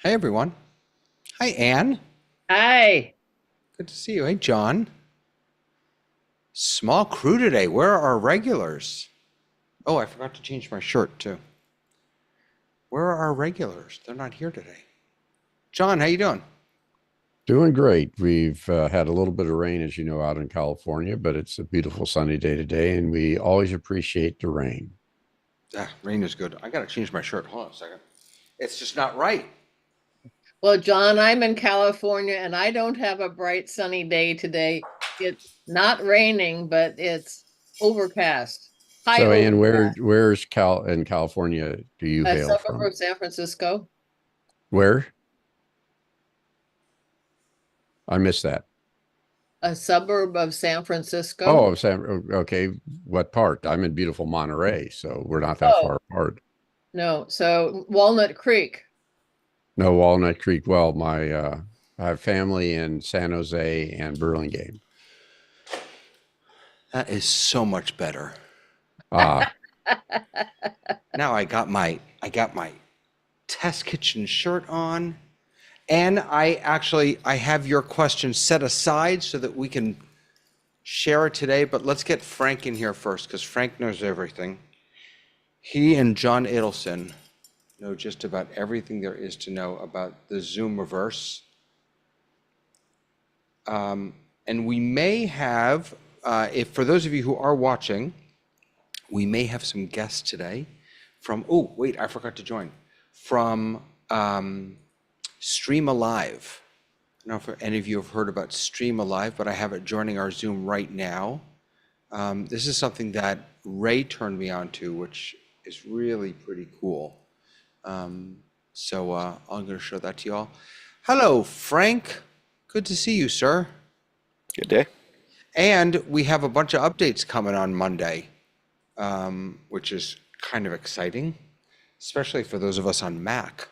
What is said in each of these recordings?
Hey everyone. Hi Anne. Hi. Good to see you. Hey John. Small crew today. Where are our regulars? Oh, I forgot to change my shirt too. Where are our regulars? They're not here today. John, how you doing? Doing great. We've had a little bit of rain, as you know, out in California, but it's a beautiful sunny day today, and we always appreciate the rain. Ah, rain is good. I gotta change my shirt. Hold on a second. It's just not right. Well, John, I'm in California and I don't have a bright sunny day today. It's not raining, but it's overcast. High So, over Ann, where's Cal in California do you a hail suburb from? of San Francisco. Where? I missed that. A suburb of San Francisco. Oh, okay. What part? I'm in beautiful Monterey, so we're not that Oh, far apart. no. So Walnut Creek. No, Walnut Creek. Well, I have family in San Jose and Burlingame. That is so much better. Ah, Now I got my test kitchen shirt on. And I have your question set aside so that we can share it today, but let's get Frank in here first because Frank knows everything. He and John Adelson know just about everything there is to know about the Zoomiverse. And we may have, if for those of you who are watching, we may have some guests today from, oh, wait, I forgot to join, from Stream Alive. I don't know if any of you have heard about Stream Alive, but I have it joining our Zoom right now. This is something that Ray turned me on to, which is really pretty cool. So I'm going to show that to you all. Hello, Frank. Good to see you, sir. Good day. And we have a bunch of updates coming on Monday, which is kind of exciting, especially for those of us on Mac.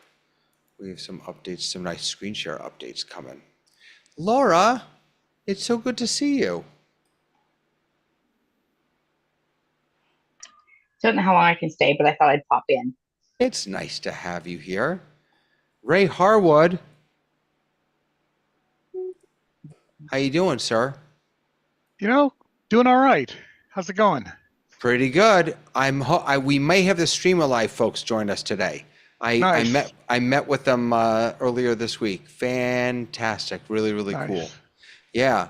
We have some updates, some nice screen share updates coming. Laura, it's so good to see you. Don't know how long I can stay, but I thought I'd pop in. It's nice to have you here. Ray Harwood, how you doing, sir? Doing all right. How's it going? Pretty good. We may have the Stream Alive folks join us today. Nice. I met with them earlier this week. Fantastic. Really, really cool. Nice. Yeah.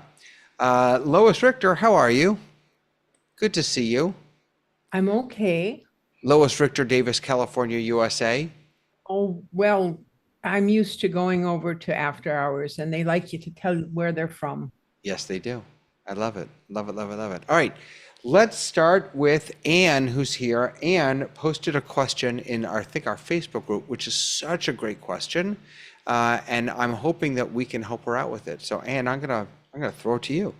Lois Richter, how are you? Good to see you. I'm okay. Lois Richter, Davis, California, USA. Oh, well, I'm used to going over to after hours and they like you to tell where they're from. Yes, they do. I love it. Love it, love it, love it. All right. Let's start with Anne, who's here. Anne posted a question in I think our Facebook group, which is such a great question. And I'm hoping that we can help her out with it. So Anne, I'm gonna throw it to you.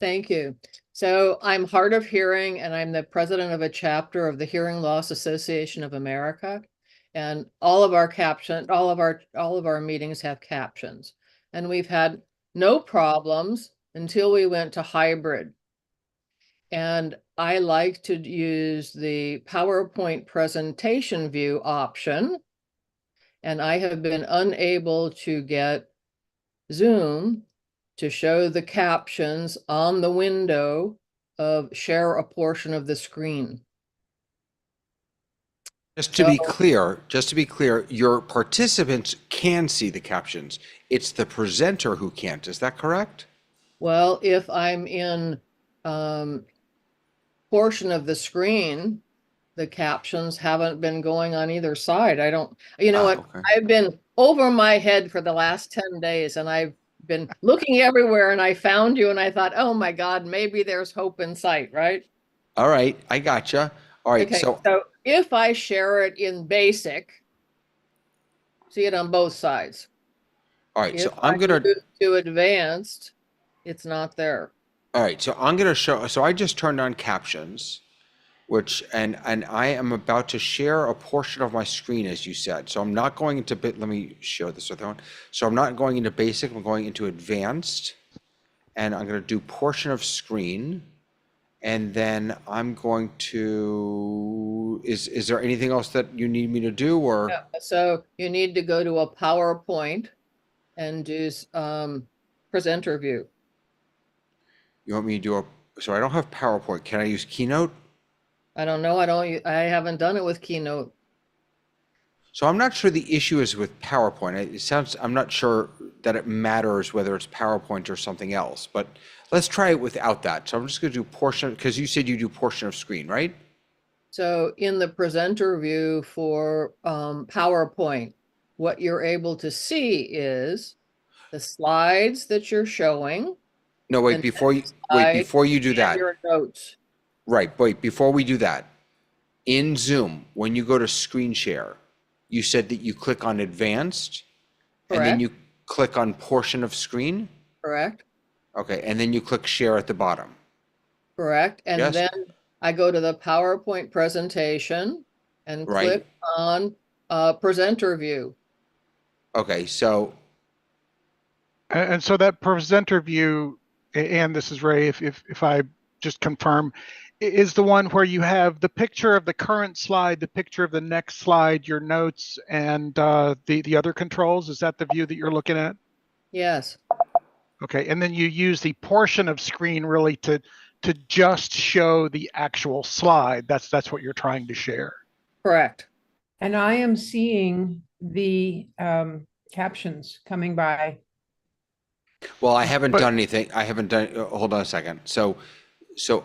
Thank you. So I'm hard of hearing and I'm the president of a chapter of the Hearing Loss Association of America. And all of our meetings have captions. And we've had no problems until we went to hybrid. And I like to use the PowerPoint presentation view option. And I have been unable to get Zoom to show the captions on the window of share a portion of the screen. Just to be clear, your participants can see the captions. It's the presenter who can't. Is that correct? Well, if I'm in portion of the screen, the captions haven't been going on either side. I don't, what? Okay. I've been over my head for the last 10 days and I've been looking everywhere and I found you and I thought, oh my God, maybe there's hope in sight, right? All right, I gotcha. All right, Okay, so so if I share it in basic, see it on both sides. all right, If so I'm gonna move to advanced, it's not there. all right, so I'm gonna show. So I just turned on captions, which and I am about to share a portion of my screen, as you said. So I'm not going into bit. Let me share this with everyone. So I'm not going into basic. I'm going into advanced, and I'm gonna do portion of screen. And then I'm going to, is there anything else that you need me to do or? Yeah, so you need to go to a PowerPoint and do presenter view. You want me to do so I don't have PowerPoint. Can I use Keynote? I don't know. I haven't done it with Keynote. So I'm not sure the issue is with PowerPoint. I'm not sure that it matters whether it's PowerPoint or something else, but let's try it without that. So I'm just going to do portion, because you said you do portion of screen, right? So in the presenter view for PowerPoint, what you're able to see is the slides that you're showing. No, wait, And before you, slide before you do and that, your notes. right, wait, before we do that, in Zoom, when you go to screen share, you said that you click on advanced and then Correct. you click on portion of screen. Correct. Okay, and then you click share at the bottom. Correct. And Yes. then I go to the PowerPoint presentation and Right. click on presenter view. Okay, so And so that presenter view, and this is Ray, if I just confirm, is the one where you have the picture of the current slide, the picture of the next slide, your notes, and the other controls. Is that the view that you're looking at? Yes. Okay, and then you use the portion of screen really to just show the actual slide. That's what you're trying to share. Correct. And I am seeing the captions coming by. well, I haven't But- done anything. I haven't done, hold on a second. So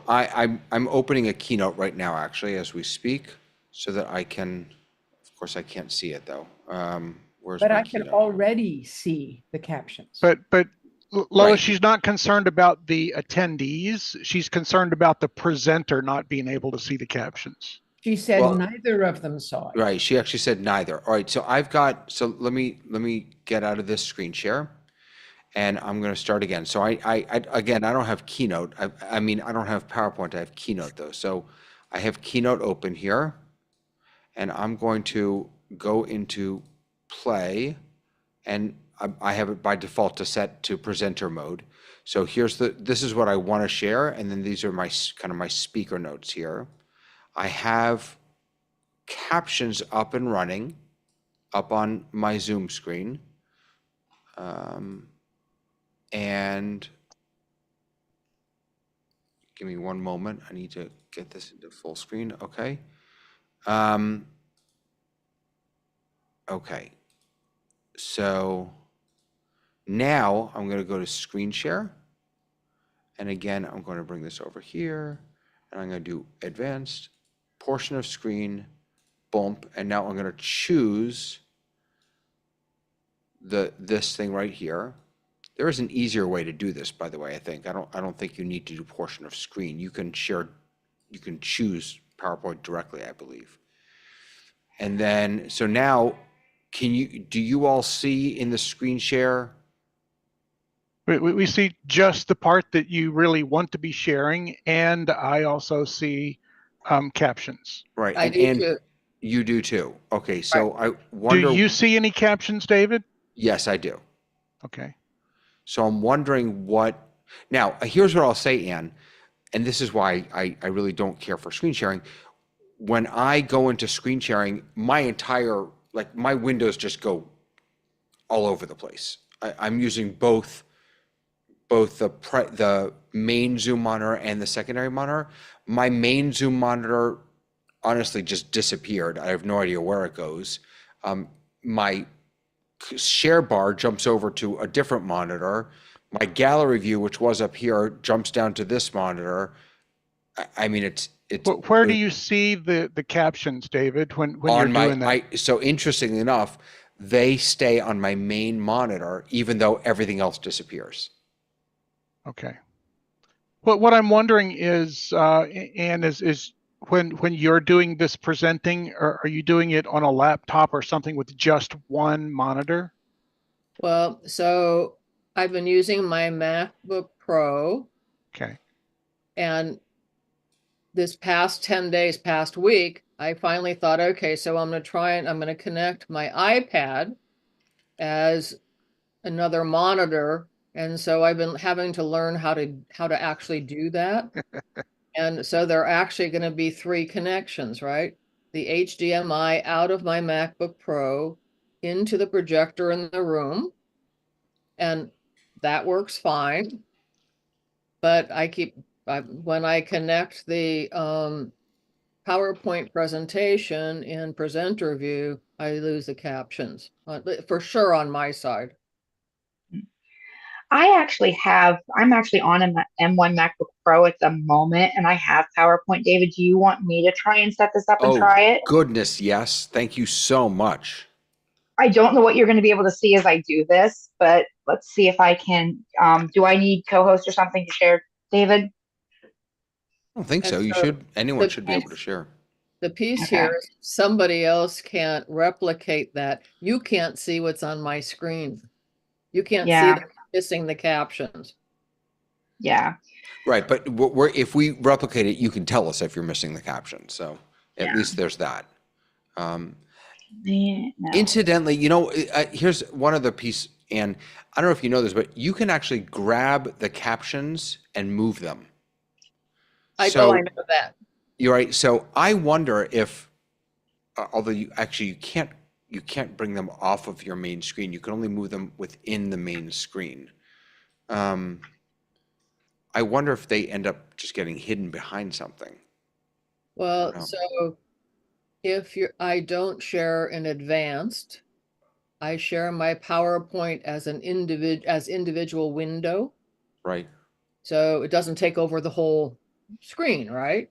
I'm opening a Keynote right now, actually, as we speak, so that I can, of course, I can't see it though. Where's But my I can Keynote? already see the captions. But Lois, Right. she's not concerned about the attendees. She's concerned about the presenter not being able to see the captions. She said Well- neither of them saw it. Right, she actually said neither. All right, so so let me get out of this screen share. And I'm going to start again. So again, I don't have Keynote. I mean, I don't have PowerPoint. I have Keynote though. So I have Keynote open here, and I'm going to go into Play, and I have it by default to set to presenter mode. So this is what I want to share, and then these are my kind of my speaker notes here. I have captions up and running, up on my Zoom screen. And give me one moment. I need to get this into full screen. Okay. Okay. So now I'm going to go to screen share. And again, I'm going to bring this over here, and I'm going to do advanced portion of screen, bump. And now I'm going to choose this thing right here. There is an easier way to do this, by the way, I think. I don't think you need to do portion of screen. You can choose PowerPoint directly, I believe. And then, so now, do you all see in the screen share? We see just the part that you really want to be sharing, and I also see captions. Right, I do and too. you do too. Okay, so I wonder. Do you see any captions, David? Yes, I do. Okay. So I'm wondering now, here's what I'll say, Ann, and this is why I really don't care for screen sharing. When I go into screen sharing, my windows just go all over the place. I'm using both the main Zoom monitor and the secondary monitor. My main Zoom monitor honestly just disappeared. I have no idea where it goes. My share bar jumps over to a different monitor. My gallery view, which was up here, jumps down to this monitor. I mean, it's. Where do you see the captions, David, when you're on doing that? So interestingly enough, they stay on my main monitor, even though everything else disappears. Okay. Well, what I'm wondering is, Ann, is when you're doing this presenting, are you doing it on a laptop or something with just one monitor? Well, so I've been using my MacBook Pro, Okay. and this past 10 days, past week, I finally thought, okay, so I'm going to connect my iPad as another monitor. And so I've been having to learn how to actually do that. And so there are actually going to be 3 connections, right? The HDMI out of my MacBook Pro into the projector in the room. And that works fine. But when I connect the PowerPoint presentation in presenter view, I lose the captions for sure on my side. I'm actually on an M1 MacBook Pro at the moment, and I have PowerPoint. David, do you want me to try and set this up and Oh, try it? goodness, yes. Thank you so much. I don't know what you're going to be able to see as I do this, but let's see if I can. Do I need co-host or something to share, David? I don't think so. And You so should, anyone the should be able to piece- share. The piece Okay. here is somebody else can't replicate that. You can't see what's on my screen. You can't see Yeah. that I'm missing the captions. Yeah. Right, but if we replicate it, you can tell us if you're missing the caption. So at Yeah. least there's that. No. Incidentally, here's one other piece, and I don't know if you know this, but you can actually grab the captions and move them. I So know that. you're right. So I wonder if, although you can't bring them off of your main screen. You can only move them within the main screen. I wonder if they end up just getting hidden behind something. Well, No. so if I don't share in advanced, I share my PowerPoint as an individual window. Right. So it doesn't take over the whole screen, right?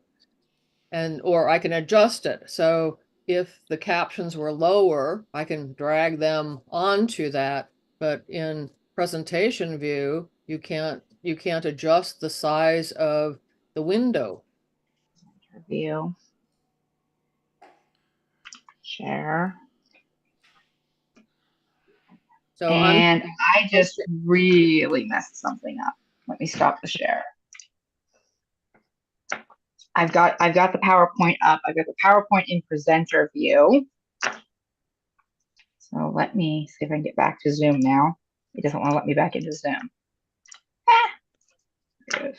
Or I can adjust it. So if the captions were lower, I can drag them onto that. But in presentation view, you can't adjust the size of the window. View. Share. So And I just really messed something up. Let me stop the share. I've got the PowerPoint up. I've got the PowerPoint in presenter view. So let me see if I can get back to Zoom now. It doesn't want to let me back into Zoom. There it is.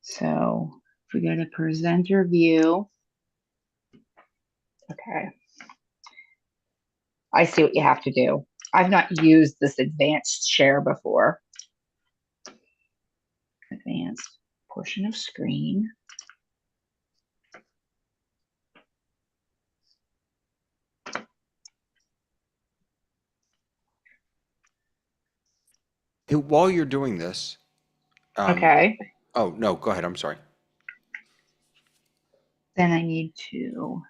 So if we go to presenter view, okay. I see what you have to do. I've not used this advanced share before. Advanced portion of screen. While you're doing this. Okay. Oh, no, go ahead. I'm sorry. Then I need to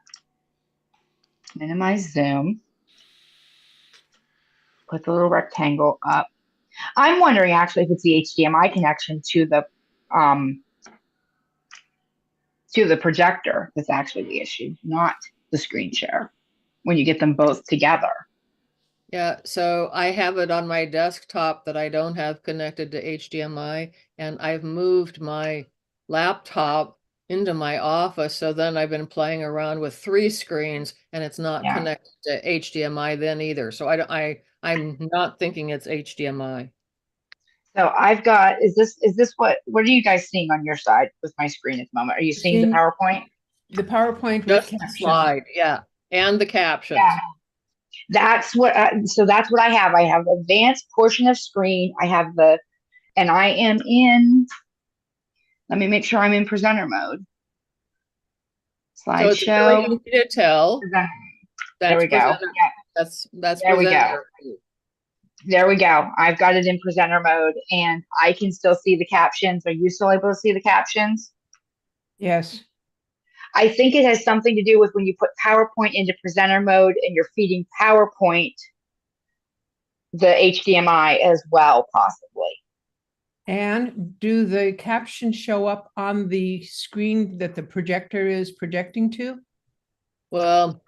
minimize Zoom. Put the little rectangle up. I'm wondering actually if it's the HDMI connection to the projector that's actually the issue, not the screen share when you get them both together. yeah, so I have it on my desktop that I don't have connected to HDMI, and I've moved my laptop into my office. So then I've been playing around with 3 screens, and it's not Yeah. connected to HDMI then either. So I'm not thinking it's HDMI. So I've got, is this what are you guys seeing on your side with my screen at the moment? Are you seeing the Seeing- PowerPoint? The PowerPoint with Just the captions. slide, yeah, and the captions. Yeah. That's what, so that's what I have. I have advanced portion of screen. I have and I am let me make sure I'm in presenter mode. So it's Slideshow. really easy to tell. Presenter. That's There we go. presenter. Yeah, That's There we go. presenter. there we go. I've got it in presenter mode and I can still see the captions. Are you still able to see the captions? Yes. I think it has something to do with when you put PowerPoint into presenter mode and you're feeding PowerPoint the HDMI as well, possibly. And do the captions show up on the screen that the projector is projecting to? Well,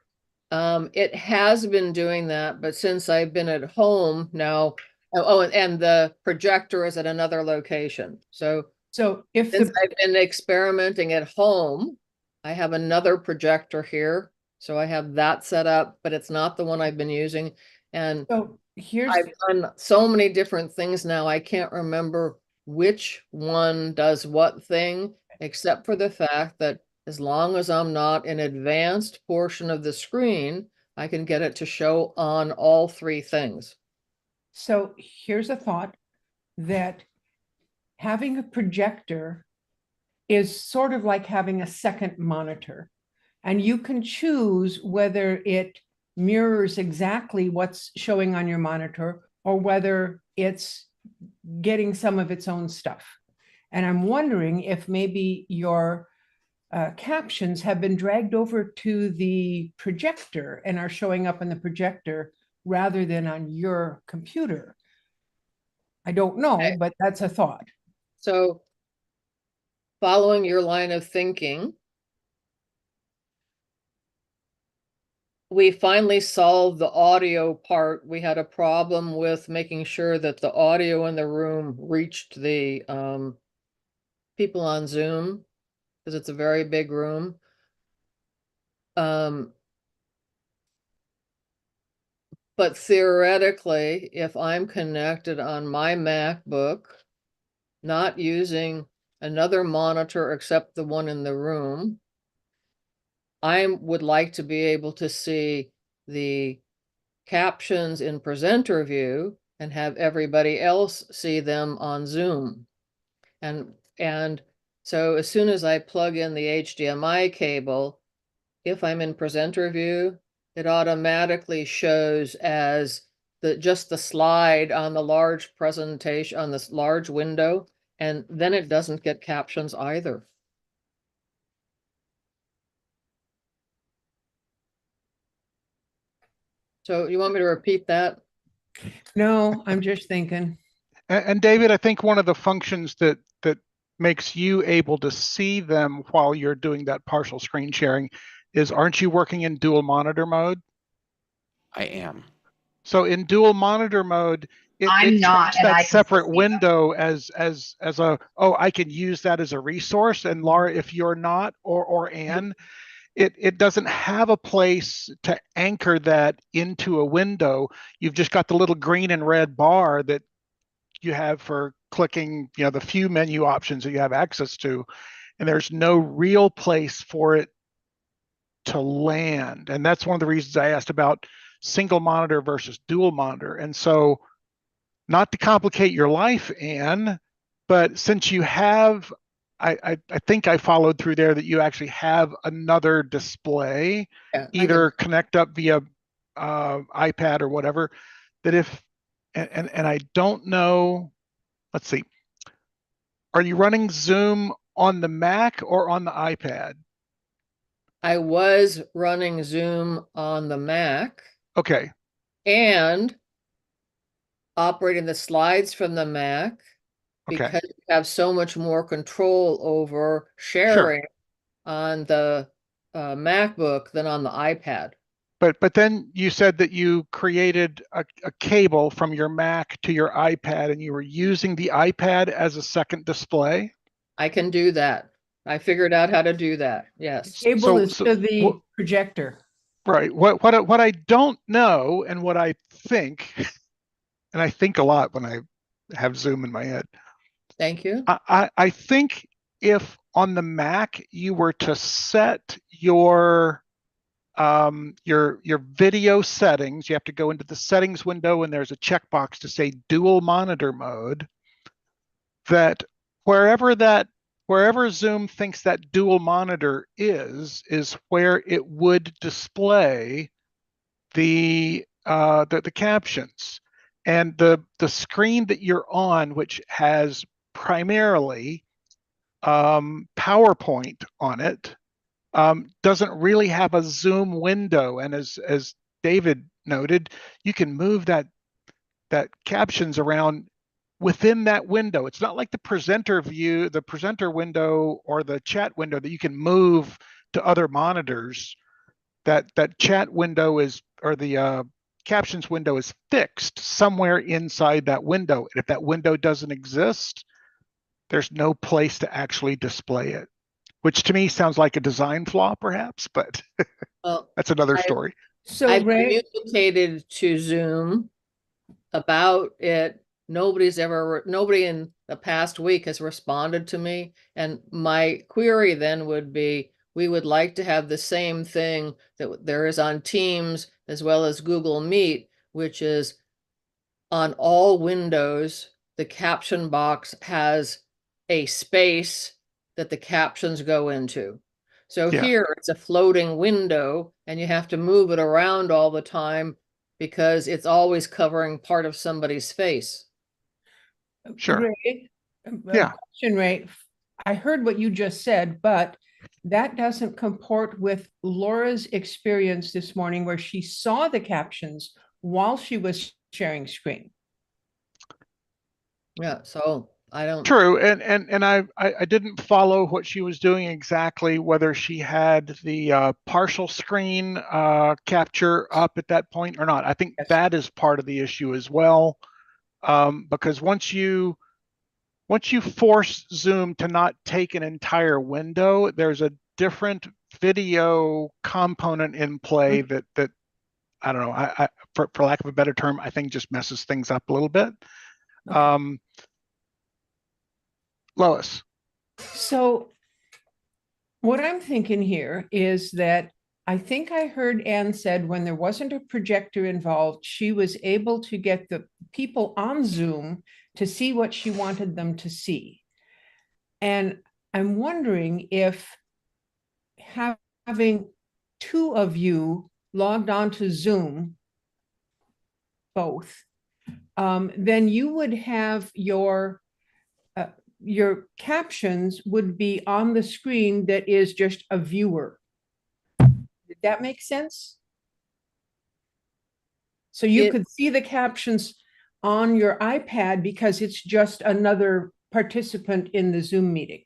it has been doing that, but since I've been at home now, and the projector is at another location. So So if since the, I've been experimenting at home, I have another projector here. So I have that set up, but it's not the one I've been using. And So here's, I've done so many different things now, I can't remember which one does what thing, except for the fact that as long as I'm not in advanced portion of the screen, I can get it to show on all three things. so here's a thought that having a projector is sort of like having a second monitor. And you can choose whether it mirrors exactly what's showing on your monitor or whether it's getting some of its own stuff. And I'm wondering if maybe your captions have been dragged over to the projector and are showing up on the projector rather than on your computer. I don't know, Okay. but that's a thought. So following your line of thinking, we finally solved the audio part. We had a problem with making sure that the audio in the room reached the people on Zoom, because it's a very big room. But theoretically, if I'm connected on my MacBook, not using another monitor except the one in the room, I would like to be able to see the captions in presenter view and have everybody else see them on Zoom. And so as soon as I plug in the HDMI cable, if I'm in presenter view, it automatically shows as just the slide on the large presentation, on this large window, and then it doesn't get captions either. So you want me to repeat that? No, I'm just thinking. And David, I think one of the functions that makes you able to see them while you're doing that partial screen sharing is, aren't you working in dual monitor mode? I am. So in dual monitor mode, I'm it not, treats and I that can separate see them. window as a, oh, I can use that as a resource. And Laura, if you're not, or Anne, it doesn't have a place to anchor that into a window. You've just got the little green and red bar that you have for clicking, the few menu options that you have access to, and there's no real place for it to land. And that's one of the reasons I asked about single monitor versus dual monitor. And so, not to complicate your life, Anne, but since you have, I think I followed through there that you actually have another display, Yeah, either connect up via iPad or whatever, that if, and I don't know, let's see, are you running Zoom on the Mac or on the iPad? I was running Zoom on the Mac Okay. and operating the slides from the Mac Okay. because you have so much more control over sharing on the MacBook than on the iPad. But then you said that you created a cable from your Mac to your iPad, and you were using the iPad as a second display. I can do that. I figured out how to do that. Yes. Cable is to the projector. Right. What I don't know, and what I think, and I think a lot when I have Zoom in my head. Thank you. I think if on the Mac you were to set your video settings, you have to go into the settings window and there's a checkbox to say dual monitor mode, that wherever Zoom thinks that dual monitor is where it would display the captions. And the screen that you're on, which has primarily PowerPoint on it, doesn't really have a Zoom window. And as David noted, you can move that captions around within that window. It's not like the presenter view, the presenter window, or the chat window that you can move to other monitors. That chat window is, or the captions window is fixed somewhere inside that window. And if that window doesn't exist, there's no place to actually display it, which to me sounds like a design flaw, perhaps, but Well, that's another story. So I've Ray, communicated to Zoom about it. Nobody in the past week has responded to me. And my query then would be, we would like to have the same thing that there is on Teams as well as Google Meet, which is on all windows, the caption box has a space that the captions go into. So Yeah. here it's a floating window and you have to move it around all the time because it's always covering part of somebody's face. Sure. Ray, Yeah. question, Ray. I heard what you just said, but that doesn't comport with Laura's experience this morning where she saw the captions while she was sharing screen. Yeah, so I don't. True, and I didn't follow what she was doing exactly, whether she had the partial screen capture up at that point or not. I think Yes. that is part of the issue as well, because once you force Zoom to not take an entire window, there's a different video component in play that I don't know. For lack of a better term, I think just messes things up a little bit. Okay. Lois. So what I'm thinking here is that I think I heard Anne said when there wasn't a projector involved, she was able to get the people on Zoom to see what she wanted them to see. And I'm wondering if having two of you logged onto Zoom, both, then you would have your captions would be on the screen that is just a viewer. Did that make sense? So you could see the captions on your iPad because it's just another participant in the Zoom meeting.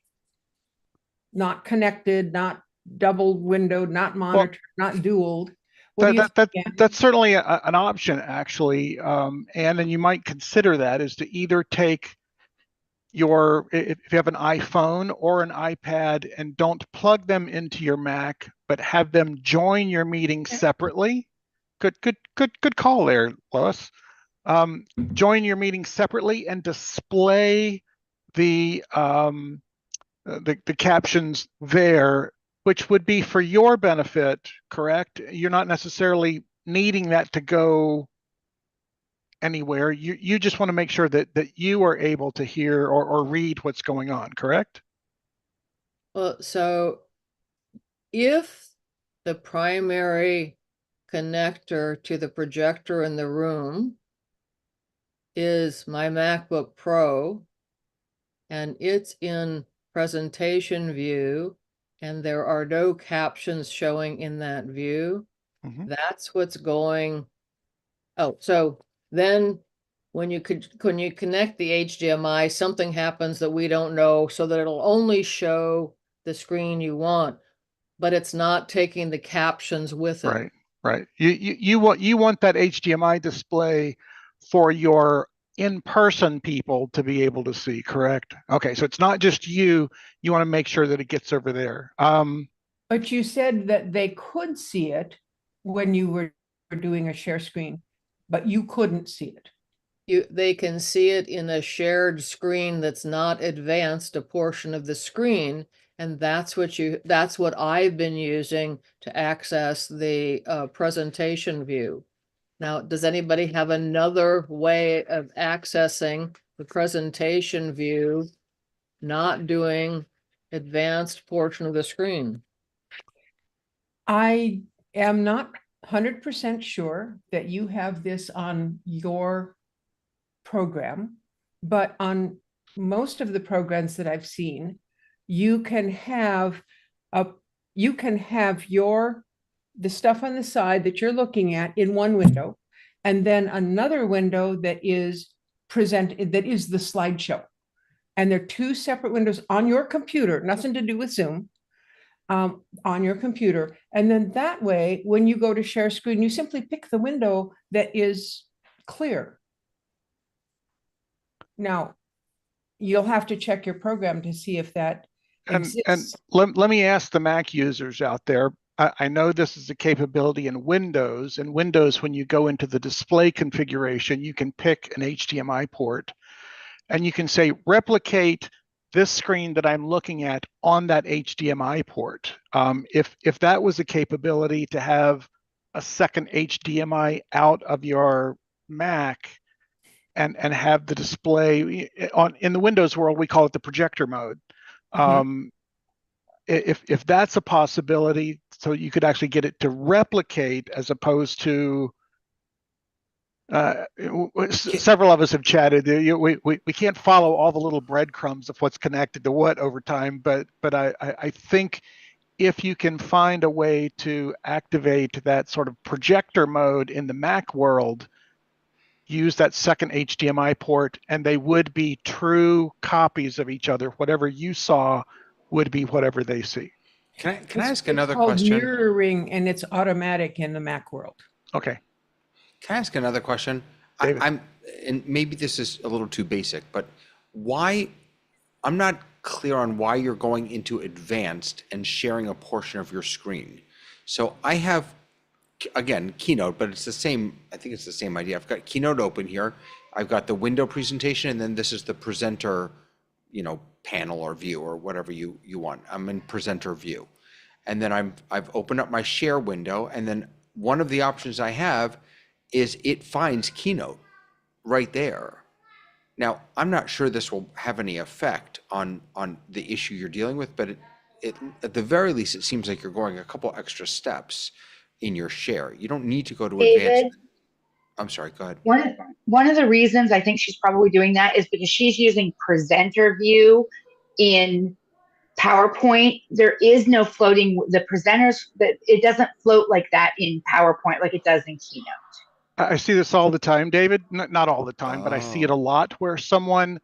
Not connected, not double windowed, not monitored, not dualed. What do you think, Ann? That's certainly an option, actually, Anne, and you might consider that is to either take if you have an iPhone or an iPad and don't plug them into your Mac, but have them join your meeting separately. Good call there, Lois. Join your meeting separately and display the captions there, which would be for your benefit, correct? You're not necessarily needing that to go anywhere. You just want to make sure that you are able to hear or read what's going on, correct? Well, so if the primary connector to the projector in the room is my MacBook Pro and it's in presentation view and there are no captions showing in that view, that's what's going. Oh, so then when you connect the HDMI, something happens that we don't know, so that it'll only show the screen you want, but it's not taking the captions with it. Right. You want that HDMI display for your in-person people to be able to see, correct? Okay, so it's not just you. You want to make sure that it gets over there. But you said that they could see it when you were doing a share screen, but you couldn't see it. They can see it in a shared screen that's not advanced, a portion of the screen, and that's what I've been using to access the presentation view. Now, does anybody have another way of accessing the presentation view, not doing advanced portion of the screen? I am not 100% sure that you have this on your program, but on most of the programs that I've seen, you can have the stuff on the side that you're looking at in one window, and then another window that is the slideshow. And they're two separate windows on your computer, nothing to do with Zoom, on your computer. And then that way, when you go to share screen, you simply pick the window that is clear. Now, you'll have to check your program to see if that exists. And let me ask the Mac users out there, I know this is a capability in Windows. In Windows, when you go into the display configuration, you can pick an HDMI port and you can say, replicate this screen that I'm looking at on that HDMI port. If that was a capability to have a second HDMI out of your Mac and have the display in the Windows world, we call it the projector mode. If that's a possibility, so you could actually get it to replicate as opposed to several of us have chatted. We can't follow all the little breadcrumbs of what's connected to what over time, but I think if you can find a way to activate that sort of projector mode in the Mac world, use that second HDMI port, and they would be true copies of each other. Whatever you saw would be whatever they see. Can I ask It's another called question? mirroring, and it's automatic in the Mac world. Okay. Can I ask another question? David. And maybe this is a little too basic, but why, I'm not clear on why you're going into advanced and sharing a portion of your screen. So I have, again, Keynote, but it's the same, I think it's the same idea. I've got Keynote open here. I've got the window presentation, and then this is the presenter, panel or view or whatever you want. I'm in presenter view. And then I've opened up my share window, and then one of the options I have is it finds Keynote right there. Now, I'm not sure this will have any effect on the issue you're dealing with, but it at the very least, it seems like you're going a couple extra steps in your share. You don't need to go to David? advanced. I'm sorry, go ahead. One of the reasons I think she's probably doing that is because she's using presenter view in PowerPoint. There is no floating, the presenters, that it doesn't float like that in PowerPoint like it does in Keynote. I see this all the time, David. Not all the time, but I see it a lot where someone,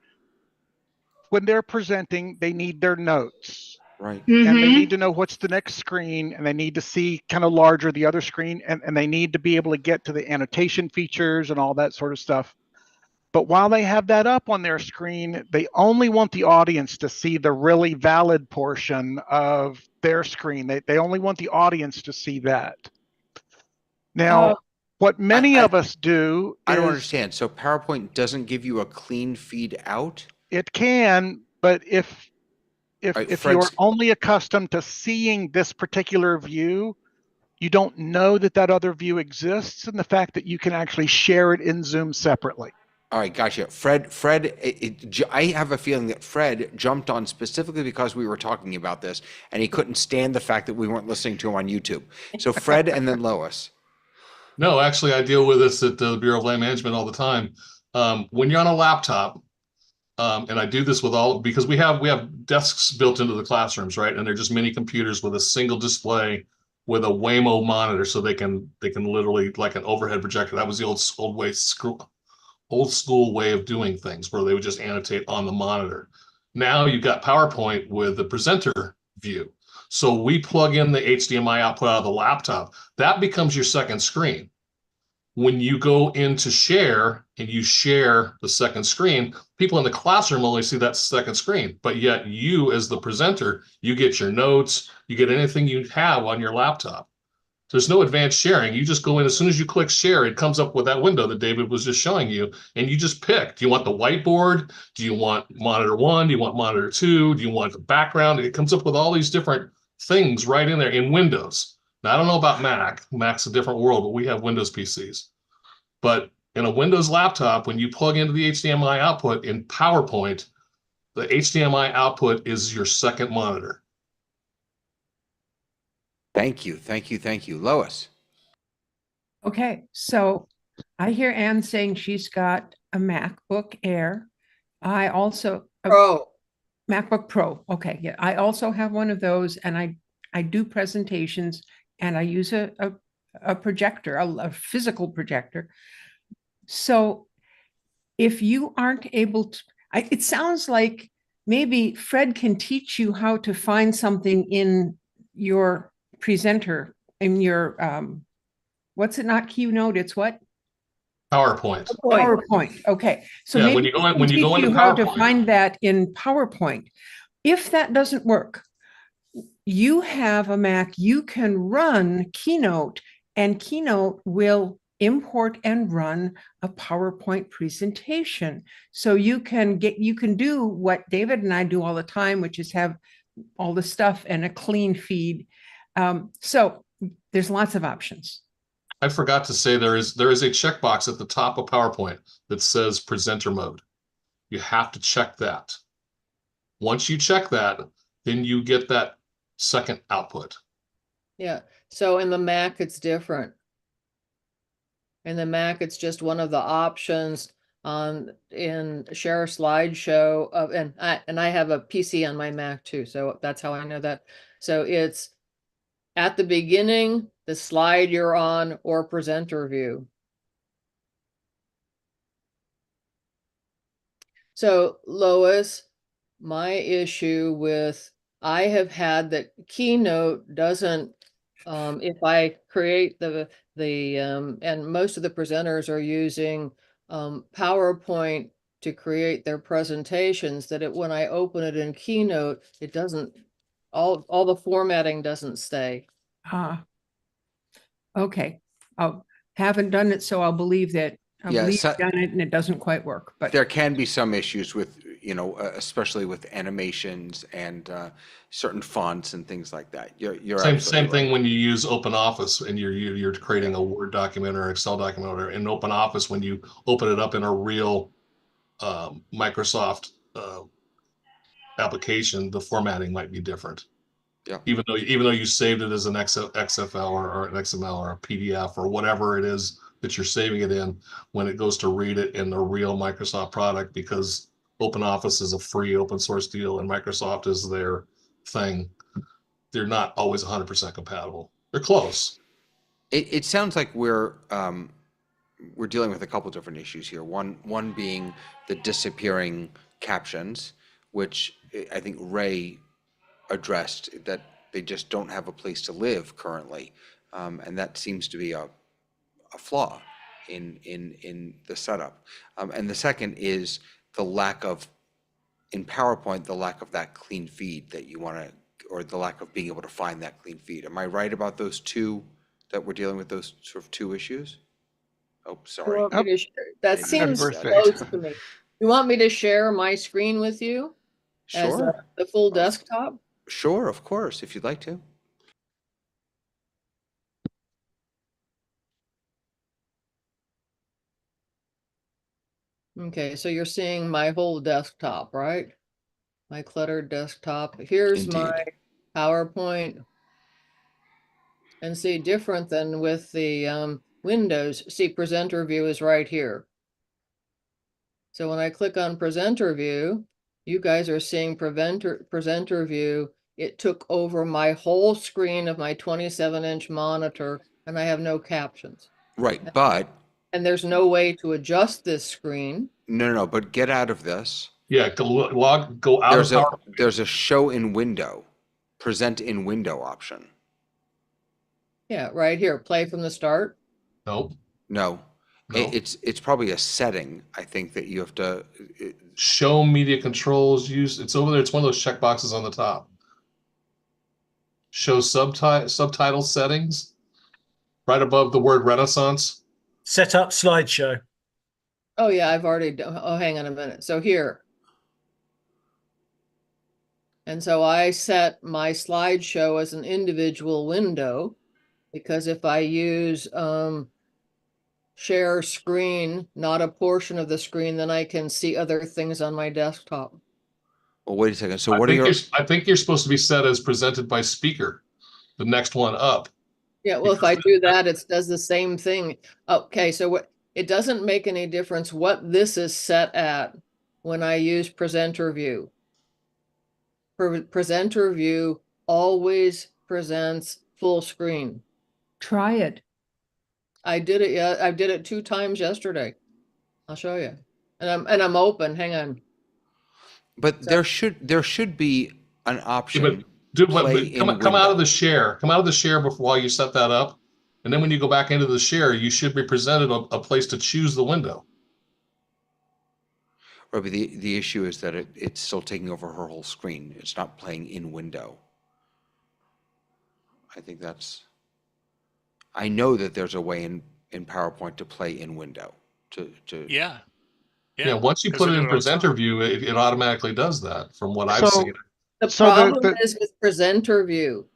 when they're presenting, they need their notes. Right. And they need to know what's the next screen, and they need to see kind of larger the other screen, and they need to be able to get to the annotation features and all that sort of stuff. But while they have that up on their screen, they only want the audience to see the really valid portion of their screen. They only want the audience to see that. Now, what many of us do I don't is, understand. So PowerPoint doesn't give you a clean feed out? it can, but if Right, you're Fred's- only accustomed to seeing this particular view, you don't know that other view exists, and the fact that you can actually share it in Zoom separately. All right, gotcha. Fred, I have a feeling that Fred jumped on specifically because we were talking about this, and he couldn't stand the fact that we weren't listening to him on YouTube. So Fred and then Lois. No, actually, I deal with this at the Bureau of Land Management all the time. When you're on a laptop, and I do this with because we have desks built into the classrooms, right? And they're just mini computers with a single display with a Waymo monitor, so they can literally, like an overhead projector. That was the old school way of doing things, where they would just annotate on the monitor. Now you've got PowerPoint with the presenter view. So we plug in the HDMI output out of the laptop. That becomes your second screen. When you go into share and you share the second screen, people in the classroom only see that second screen, but yet you, as the presenter, you get your notes, you get anything you have on your laptop. There's no advanced sharing. You just go in, as soon as you click share, it comes up with that window that David was just showing you, and you just pick. Do you want the whiteboard? Do you want monitor 1? Do you want monitor 2? Do you want the background? It comes up with all these different things right in there in Windows. Now, I don't know about Mac. Mac's a different world, but we have Windows PCs. But in a Windows laptop, when you plug into the HDMI output in PowerPoint, the HDMI output is your second monitor. Thank you, thank you, thank you. Lois. Okay, so I hear Anne saying she's got a MacBook Air. I also MacBook Pro. Okay, yeah, I also have one of those, and I do presentations, and I use a projector, a physical projector. So if you aren't able to, it sounds like maybe Fred can teach you how to find something in your presenter, in your, what's it, not Keynote, it's what? PowerPoint. PowerPoint. Okay. So Yeah, maybe when you go into how to PowerPoint. find that in PowerPoint. If that doesn't work, you have a Mac, you can run Keynote, and Keynote will import and run a PowerPoint presentation. So you can do what David and I do all the time, which is have all the stuff and a clean feed. So there's lots of options. I forgot to say there is a checkbox at the top of PowerPoint that says presenter mode. You have to check that. Once you check that, then you get that second output. Yeah, so in the Mac, it's different. In the Mac, it's just one of the options in share slideshow of, and I have a PC on my Mac too, so that's how I know that. So it's at the beginning, the slide you're on, or presenter view. So Lois, my issue with, I have had that Keynote doesn't, if I create and most of the presenters are using PowerPoint to create their presentations, that when I open it in Keynote, it doesn't, all the formatting doesn't stay. Okay. I haven't done it, so I'll believe that. I Yeah, believe so- you've done it and it doesn't quite work, but There can be some issues with, especially with animations and certain fonts and things like that. You're Same absolutely thing right. when you use OpenOffice and you're creating a Word document or Excel document, or in OpenOffice when you open it up in a real Microsoft application, the formatting might be different. Yeah. Even though you saved it as an XFL or an XML or a PDF or whatever it is that you're saving it in, when it goes to read it in the real Microsoft product, because OpenOffice is a free open source deal and Microsoft is their thing, they're not always 100% compatible. They're close. It sounds like we're dealing with a couple different issues here. One being the disappearing captions, which I think Ray addressed, that they just don't have a place to live currently, and that seems to be a flaw in the setup. And the second is the lack of, in PowerPoint, the lack of that clean feed that you want to, or the lack of being able to find that clean feed. Am I right about those two, that we're dealing with those sort of two issues? Oh, You sorry. want me to that Maybe seems that's close perfect. to me. You want me to share my screen with you as Sure, the full desktop? sure, of course, if you'd like to. Okay, so you're seeing my whole desktop, right? My cluttered desktop. Here's my Indeed. PowerPoint. And see, different than with the Windows, see, presenter view is right here. So when I click on presenter view, you guys are seeing presenter view. It took over my whole screen of my 27-inch monitor, and I have no captions. Right, but And there's no way to adjust this screen. no, but get out of this. Yeah, go out of PowerPoint. There's a show in window, present in window option. Yeah, right here, play from the start. Nope. No, No. it's probably a setting, I think, that you have to, Show media controls use. It's over there. It's one of those checkboxes on the top. Show subtitle settings right above the word Renaissance. Set up slideshow. Oh yeah, I've already done, oh, hang on a minute. So here. And so I set my slideshow as an individual window, because if I use share screen, not a portion of the screen, then I can see other things on my desktop. well, wait a second. So what are your, I think you're supposed to be set as presented by speaker, the next one up. Yeah, well, if I do that, it does the same thing. Okay, so what, it doesn't make any difference what this is set at when I use presenter view. Presenter view always presents full screen. try it. I did it, yeah, I did it 2 times yesterday. I'll show you. And I'm open, hang on. but there should be an option. Play Come in out of window. the share. Come out of the share before while you set that up. And then when you go back into the share, you should be presented a place to choose the window. Or the issue is that it's still taking over her whole screen. It's not playing in window. I think that's, I know that there's a way in PowerPoint to play in window to Yeah. Yeah, once you 'cause put I it do in all the time. presenter view, it automatically does that from what I've So- seen. The So problem is with presenter view.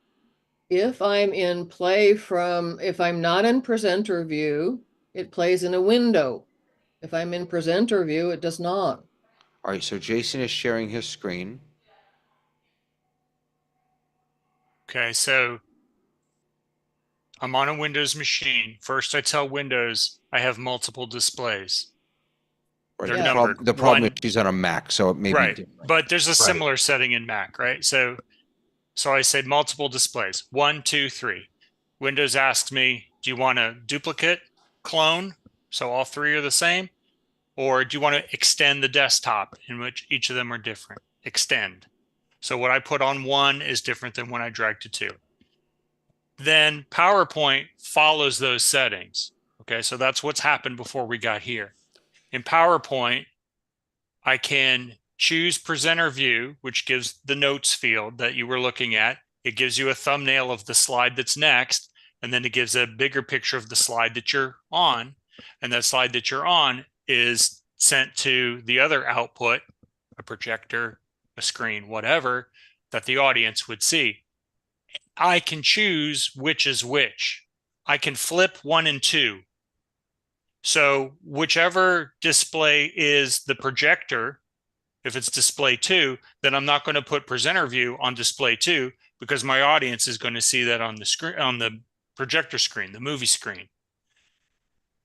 If I'm in play from, if I'm not in presenter view, it plays in a window. If I'm in presenter view, it does not. All right, so Jason is sharing his screen. Okay, so I'm on a Windows machine. First, I tell Windows I have multiple displays. Right. They're Yeah. numbered. The problem is One, she's on a Mac, so it may be right. different. But there's a Right. similar setting in Mac, right? So I say multiple displays. 1, 2, 3. Windows asks me, do you want a duplicate clone? So all three are the same? Or do you want to extend the desktop in which each of them are different? Extend. So what I put on 1 is different than when I drag to 2. Then PowerPoint follows those settings. Okay, so that's what's happened before we got here. In PowerPoint, I can choose presenter view, which gives the notes field that you were looking at. It gives you a thumbnail of the slide that's next, and then it gives a bigger picture of the slide that you're on. And that slide that you're on is sent to the other output, a projector, a screen, whatever, that the audience would see. I can choose which is which. I can flip 1 and 2. So whichever display is the projector, if it's display 2, then I'm not going to put presenter view on display 2 because my audience is going to see that on the screen, on the projector screen, the movie screen.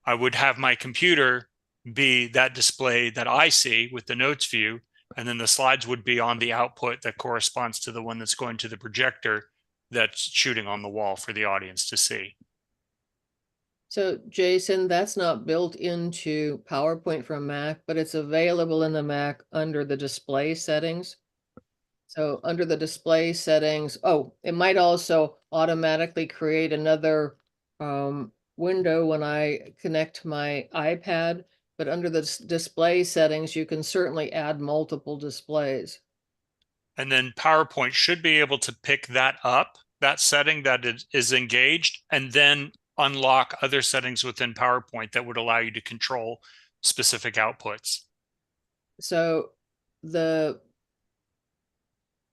I would have my computer be that display that I see with the notes view, and then the slides would be on the output that corresponds to the one that's going to the projector that's shooting on the wall for the audience to see. So Jason, that's not built into PowerPoint from Mac, but it's available in the Mac under the display settings. So under the display settings, oh, it might also automatically create another window when I connect my iPad, but under the display settings, you can certainly add multiple displays. And then PowerPoint should be able to pick that up, that setting that is engaged, and then unlock other settings within PowerPoint that would allow you to control specific outputs. So the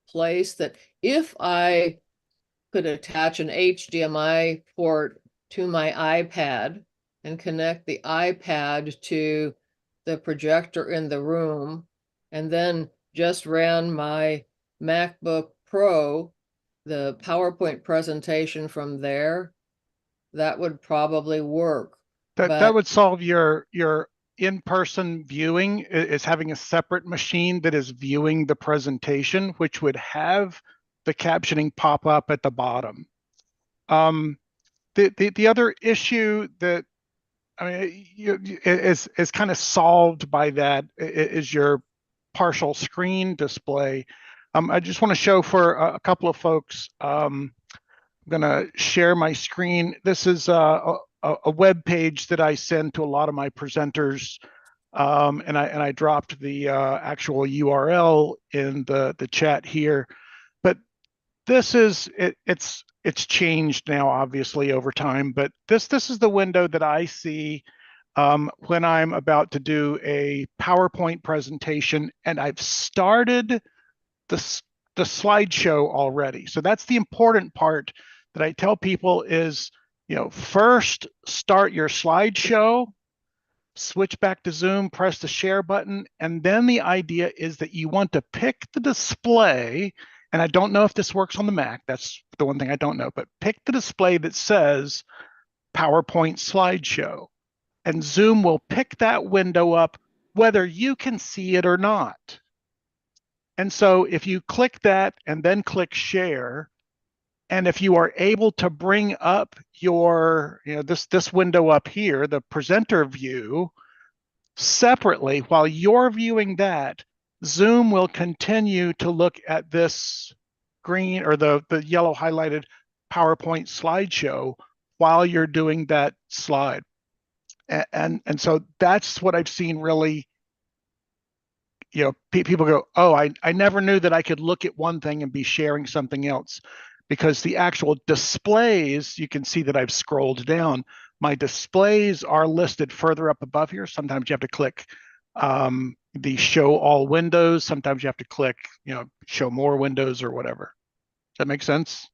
place that if I could attach an HDMI port to my iPad and connect the iPad to the projector in the room, and then just ran my MacBook Pro, the PowerPoint presentation from there, that would probably work. that would solve your in-person viewing is having a separate machine that is viewing the presentation, which would have the captioning pop up at the bottom. The other issue that is kind of solved by that is your partial screen display. I just want to show for a couple of folks. I'm going to share my screen. This is a web page that I send to a lot of my presenters, and I dropped the actual URL in the chat here. But this is it's changed now, obviously, over time. But this is the window that I see when I'm about to do a PowerPoint presentation, and I've started the slideshow already. So that's the important part that I tell people is, first start your slideshow, switch back to Zoom, press the share button, and then the idea is that you want to pick the display, and I don't know if this works on the Mac, that's the one thing I don't know, but pick the display that says PowerPoint slideshow, and Zoom will pick that window up whether you can see it or not. And so if you click that and then click share, and if you are able to bring up your, this window up here, the presenter view, separately, while you're viewing that, Zoom will continue to look at this green or the yellow highlighted PowerPoint slideshow while you're doing that slide. And so that's what I've seen really, people go, oh, I never knew that I could look at one thing and be sharing something else. because the actual displays, you can see that I've scrolled down. My displays are listed further up above here. Sometimes you have to click the show all windows. Sometimes you have to click, show more windows or whatever. Does that make sense?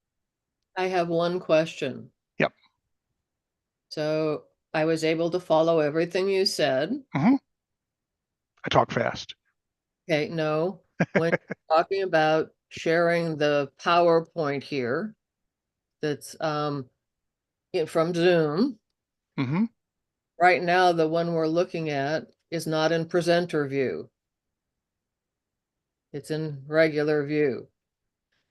I have one question. Yep. So I was able to follow everything you said. I talk fast. Okay, no, when you're talking about sharing the PowerPoint here, that's from Zoom. Right now, the one we're looking at is not in presenter view. It's in regular view.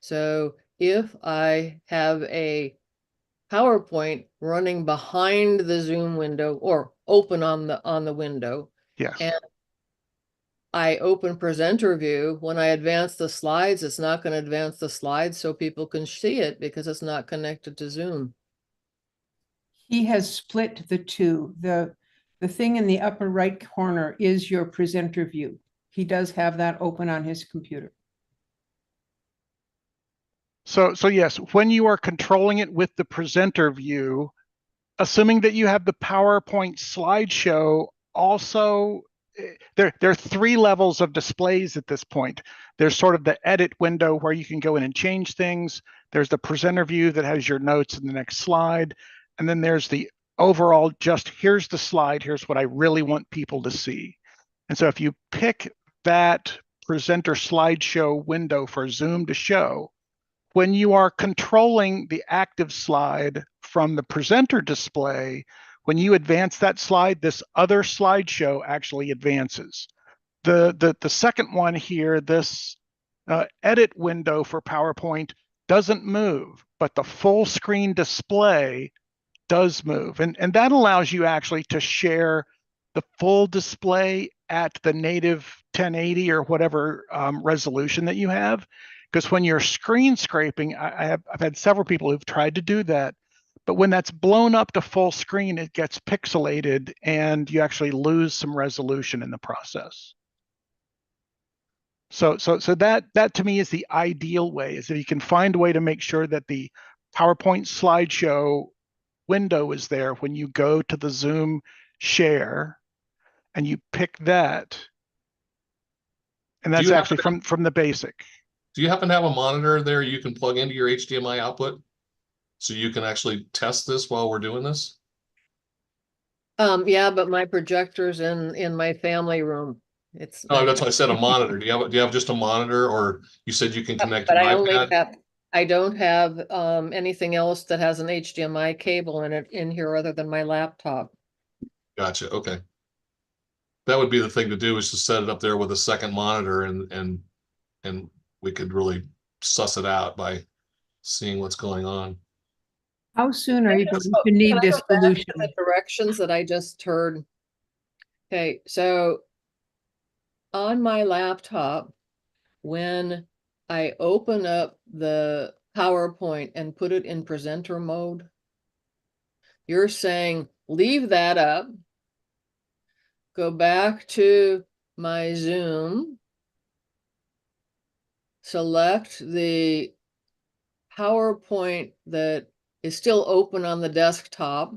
So if I have a PowerPoint running behind the Zoom window or open on the window, Yes. and I open presenter view, when I advance the slides, it's not going to advance the slides so people can see it because it's not connected to Zoom. He has split the two. The thing in the upper right corner is your presenter view. He does have that open on his computer. So yes, when you are controlling it with the presenter view, assuming that you have the PowerPoint slideshow, also there are 3 levels of displays at this point. There's sort of the edit window where you can go in and change things. There's the presenter view that has your notes in the next slide. And then there's the overall, just here's the slide, here's what I really want people to see. And so if you pick that presenter slideshow window for Zoom to show, when you are controlling the active slide from the presenter display, when you advance that slide, this other slideshow actually advances. The second one here, this edit window for PowerPoint doesn't move, but the full screen display does move. And that allows you actually to share the full display at the native 1080 or whatever resolution that you have. Because when you're screen scraping, I've had several people who've tried to do that, but when that's blown up to full screen, it gets pixelated and you actually lose some resolution in the process. So that to me is the ideal way, is if you can find a way to make sure that the PowerPoint slideshow window is there when you go to the Zoom share and you pick that. And that's actually from the basic. Do you happen to have a monitor there you can plug into your HDMI output so you can actually test this while we're doing this? Yeah, but my projector's in my family room. It's No, that's why I said a monitor. Do you have just a monitor, or you said you can connect but an I only iPad? have, I don't have anything else that has an HDMI cable in here other than my laptop. Gotcha. Okay. That would be the thing to do, is to set it up there with a second monitor, and we could really suss it out by seeing what's going on. How soon are you going to need this solution? The directions that I just heard. Okay, so on my laptop, when I open up the PowerPoint and put it in presenter mode, you're saying leave that up, go back to my Zoom, select the PowerPoint that is still open on the desktop,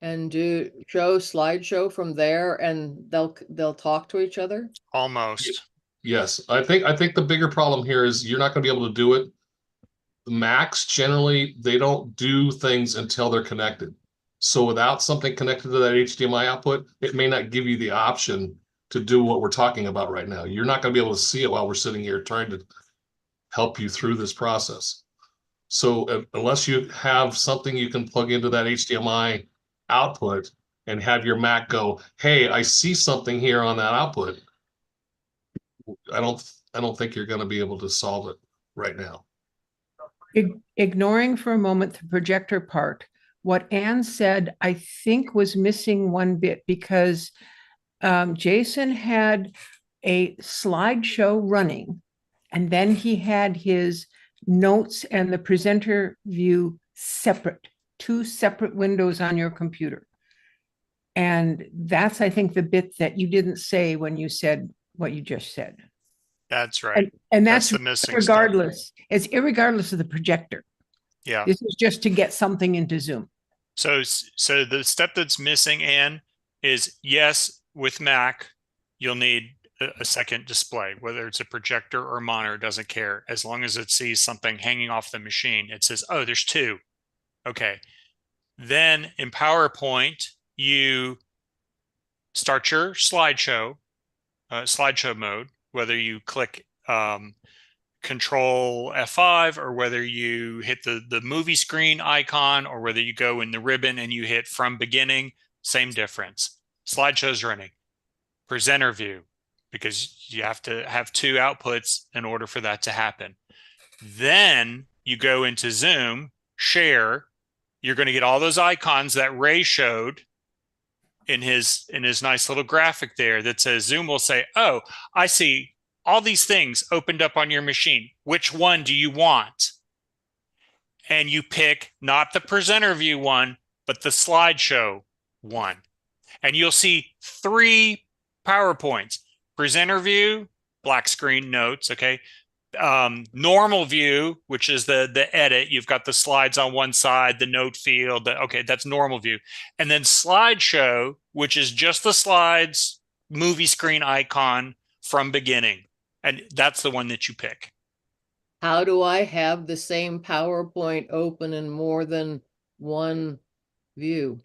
and do show slideshow from there, and they'll talk to each other? Almost. Yes, I think the bigger problem here is you're not going to be able to do it. The Macs generally, they don't do things until they're connected. So without something connected to that HDMI output, it may not give you the option to do what we're talking about right now. You're not going to be able to see it while we're sitting here trying to help you through this process. So unless you have something you can plug into that HDMI output and have your Mac go, hey, I see something here on that output, I don't think you're going to be able to solve it right now. Ignoring for a moment the projector part, what Anne said, I think, was missing one bit, because Jason had a slideshow running, and then he had his notes and the presenter view separate, 2 separate windows on your computer. And that's, I think, the bit that you didn't say when you said what you just said. That's right. And that's the missing regardless. Stuff. It's irregardless of the projector. Yeah. This is just to get something into Zoom. So the step that's missing, Anne, is yes, with Mac, you'll need a second display, whether it's a projector or monitor, doesn't care. As long as it sees something hanging off the machine, it says, oh, there's two. Okay. Then in PowerPoint, you start your slideshow mode, whether you click Control F5 or whether you hit the movie screen icon or whether you go in the ribbon and you hit from beginning, same difference. Slideshow's running. Presenter view, because you have to have two outputs in order for that to happen. Then you go into Zoom, share. You're going to get all those icons that Ray showed in his nice little graphic there that says Zoom will say, oh, I see all these things opened up on your machine. Which one do you want? And you pick not the presenter view one, but the slideshow one. And you'll see 3 PowerPoints: presenter view, black screen notes. Okay. Normal view, which is the edit. You've got the slides on one side, the note field. Okay. That's normal view. And then slideshow, which is just the slides, movie screen icon from beginning. And that's the one that you pick. How do I have the same PowerPoint open in more than one view?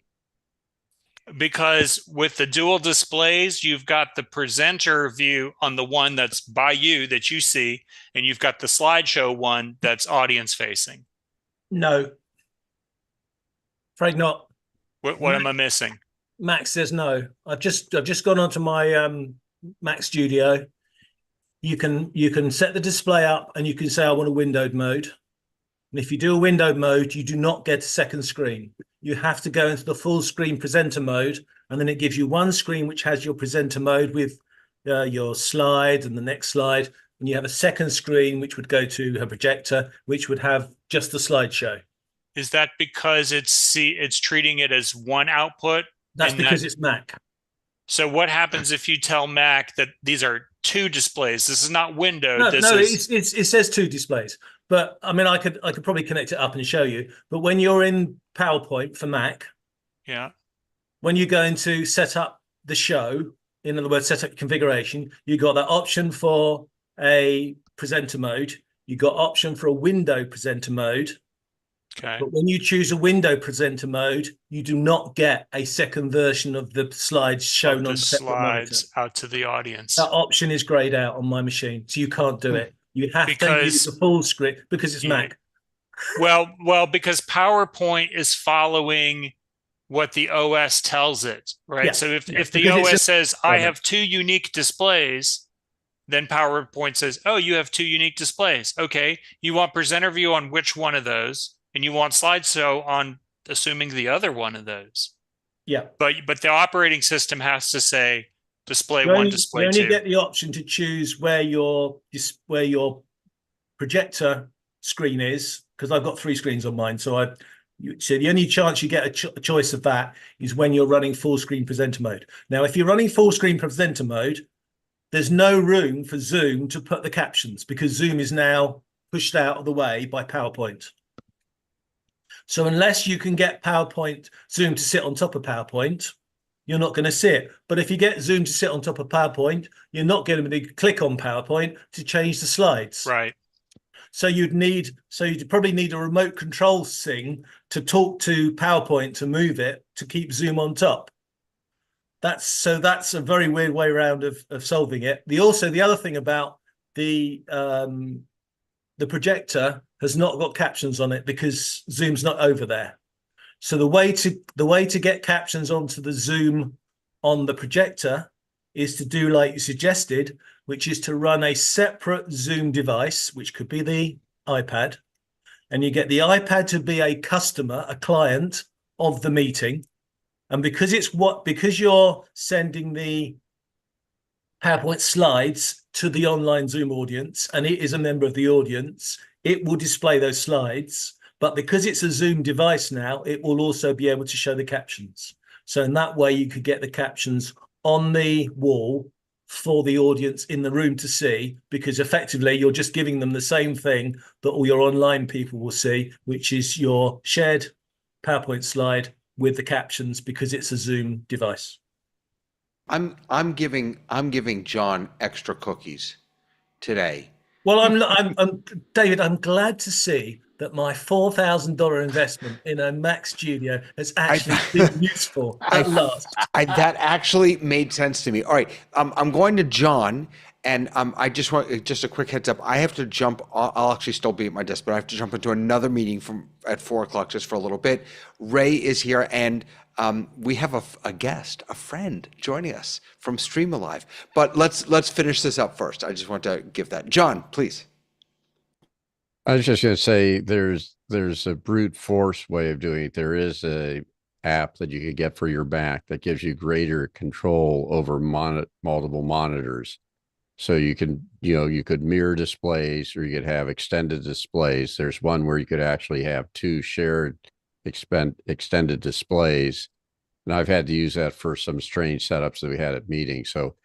Because with the dual displays, you've got the presenter view on the one that's by you that you see, and you've got the slideshow one that's audience facing. No. Afraid not. What am I missing? Max says no. I've just gone onto my Mac Studio. You can set the display up and you can say I want a windowed mode. And if you do a windowed mode, you do not get a second screen. You have to go into the full screen presenter mode, and then it gives you one screen which has your presenter mode with your slide and the next slide, and you have a second screen which would go to a projector, which would have just the slideshow. Is that because it's treating it as one output? That's because it's Mac. So what happens if you tell Mac that these are 2 displays? This is not windowed. No, it says 2 displays. But I mean, I could probably connect it up and show you. But when you're in PowerPoint for Mac, yeah, when you go into set up the show, in other words, set up configuration, you got that option for a presenter mode. You got option for a window presenter mode. Okay. But when you choose a window presenter mode, you do not get a second version of the slides shown on separate monitor. Out to the audience. That option is grayed out on my machine, so you can't do it. You have to use the full script because it's Mac. Well, because PowerPoint is following what the OS tells it, right? Yeah. So if the OS says, I have 2 unique displays, then PowerPoint says, oh, you have 2 unique displays. Okay, you want presenter view on which one of those? And you want slideshow on assuming the other one of those. Yeah. But the operating system has to say, display 1, display 2. You only get the option to choose where your projector screen is, because I've got 3 screens on mine. So the only chance you get a choice of that is when you're running full screen presenter mode. Now, if you're running full screen presenter mode, there's no room for Zoom to put the captions because Zoom is now pushed out of the way by PowerPoint. So unless you can get Zoom to sit on top of PowerPoint, you're not going to see it. But if you get Zoom to sit on top of PowerPoint, you're not going to click on PowerPoint to change the slides. Right. So you'd probably need a remote control thing to talk to PowerPoint to move it to keep Zoom on top. That's a very weird way around of solving it. The other thing about the projector has not got captions on it because Zoom's not over there. So the way to get captions onto the Zoom on the projector is to do like you suggested, which is to run a separate Zoom device, which could be the iPad, and you get the iPad to be a client of the meeting. And because you're sending the PowerPoint slides to the online Zoom audience, and it is a member of the audience, it will display those slides. But because it's a Zoom device now, it will also be able to show the captions. So in that way, you could get the captions on the wall, and then you could get the captions on the projector. So that's a very weird way around of solving it. The other thing about the projector has not got captions on it because Zoom's not over there. So the way to get captions onto the Zoom on the projector is to do like you suggested, which is to run a separate Zoom device, which could be the iPad, and because you're sending the PowerPoint slides to the online Zoom audience, and it is a member of the audience, it will also be able to show the captions. So in that way, you could get the captions on the wall, for the audience in the room to see, because effectively you're just giving them the same thing that all your online people will see, which is your shared PowerPoint slide with the captions, because it's a Zoom device. I'm giving John extra cookies today. Well, I'm David, I'm glad to see that my $4,000 investment in a Mac studio has actually been useful at last. That actually made sense to me. All right, I'm going to John, and I just want just a quick heads up. I have to jump. I'll actually still be at my desk, but I have to jump into another meeting at 4 o'clock just for a little bit. Ray is here, and we have a guest, a friend, joining us from Stream Alive. But let's finish this up first. I just want to give that. John, please. I was just going to say there's a brute force way of doing it. There is a app that you could get for your Mac that gives you greater control over multiple monitors. So you could mirror displays, or you could have extended displays. There's one where you could actually have 2 shared extended displays. And I've had to use that for some strange setups that we had at meetings. So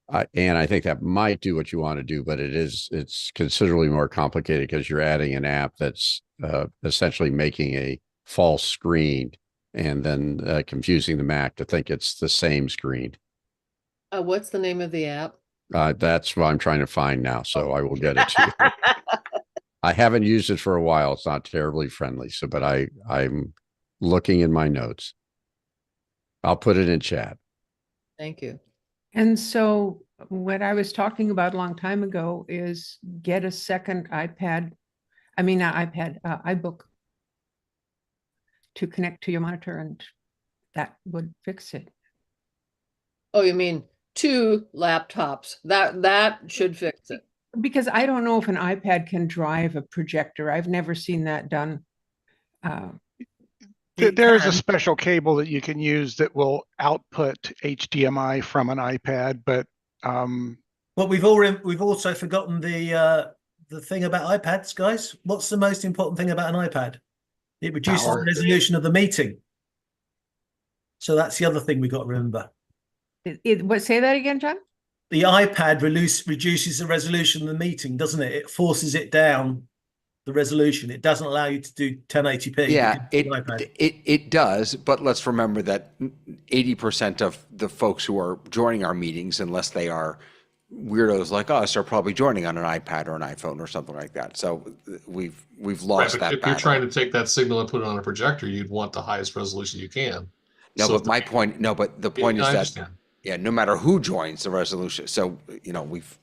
I think that might do what you want to do, but it's considerably more complicated because you're adding an app that's essentially making a false screen and then confusing the Mac to think it's the same screen. What's the name of the app? That's what I'm trying to find now, so I will get it to you. I haven't used it for a while. It's not terribly friendly, but I'm looking in my notes. I'll put it in chat. Thank you. And so what I was talking about a long time ago is get a second iBook to connect to your monitor, and that would fix it. Oh, you mean 2 laptops? That should fix it. Because I don't know if an iPad can drive a projector. I've never seen that done. There is a special cable that you can use that will output HDMI from an iPad, but well, we've also forgotten the thing about iPads, guys. What's the most important thing about an iPad? It reduces the resolution of the meeting. So that's the other thing we got to remember. Say that again, John? The iPad reduces the resolution of the meeting, doesn't it? It forces it down, the resolution. It doesn't allow you to do 1080p. Yeah, it does, but let's remember that 80% of the folks who are joining our meetings, unless they are weirdos like us, are probably joining on an iPad or an iPhone or something like that. So we've lost that if battle. You're trying to take that signal and put it on a projector, you'd want the highest resolution you can. No, but the point is that understand. Yeah, no matter who joins the resolution. So, we've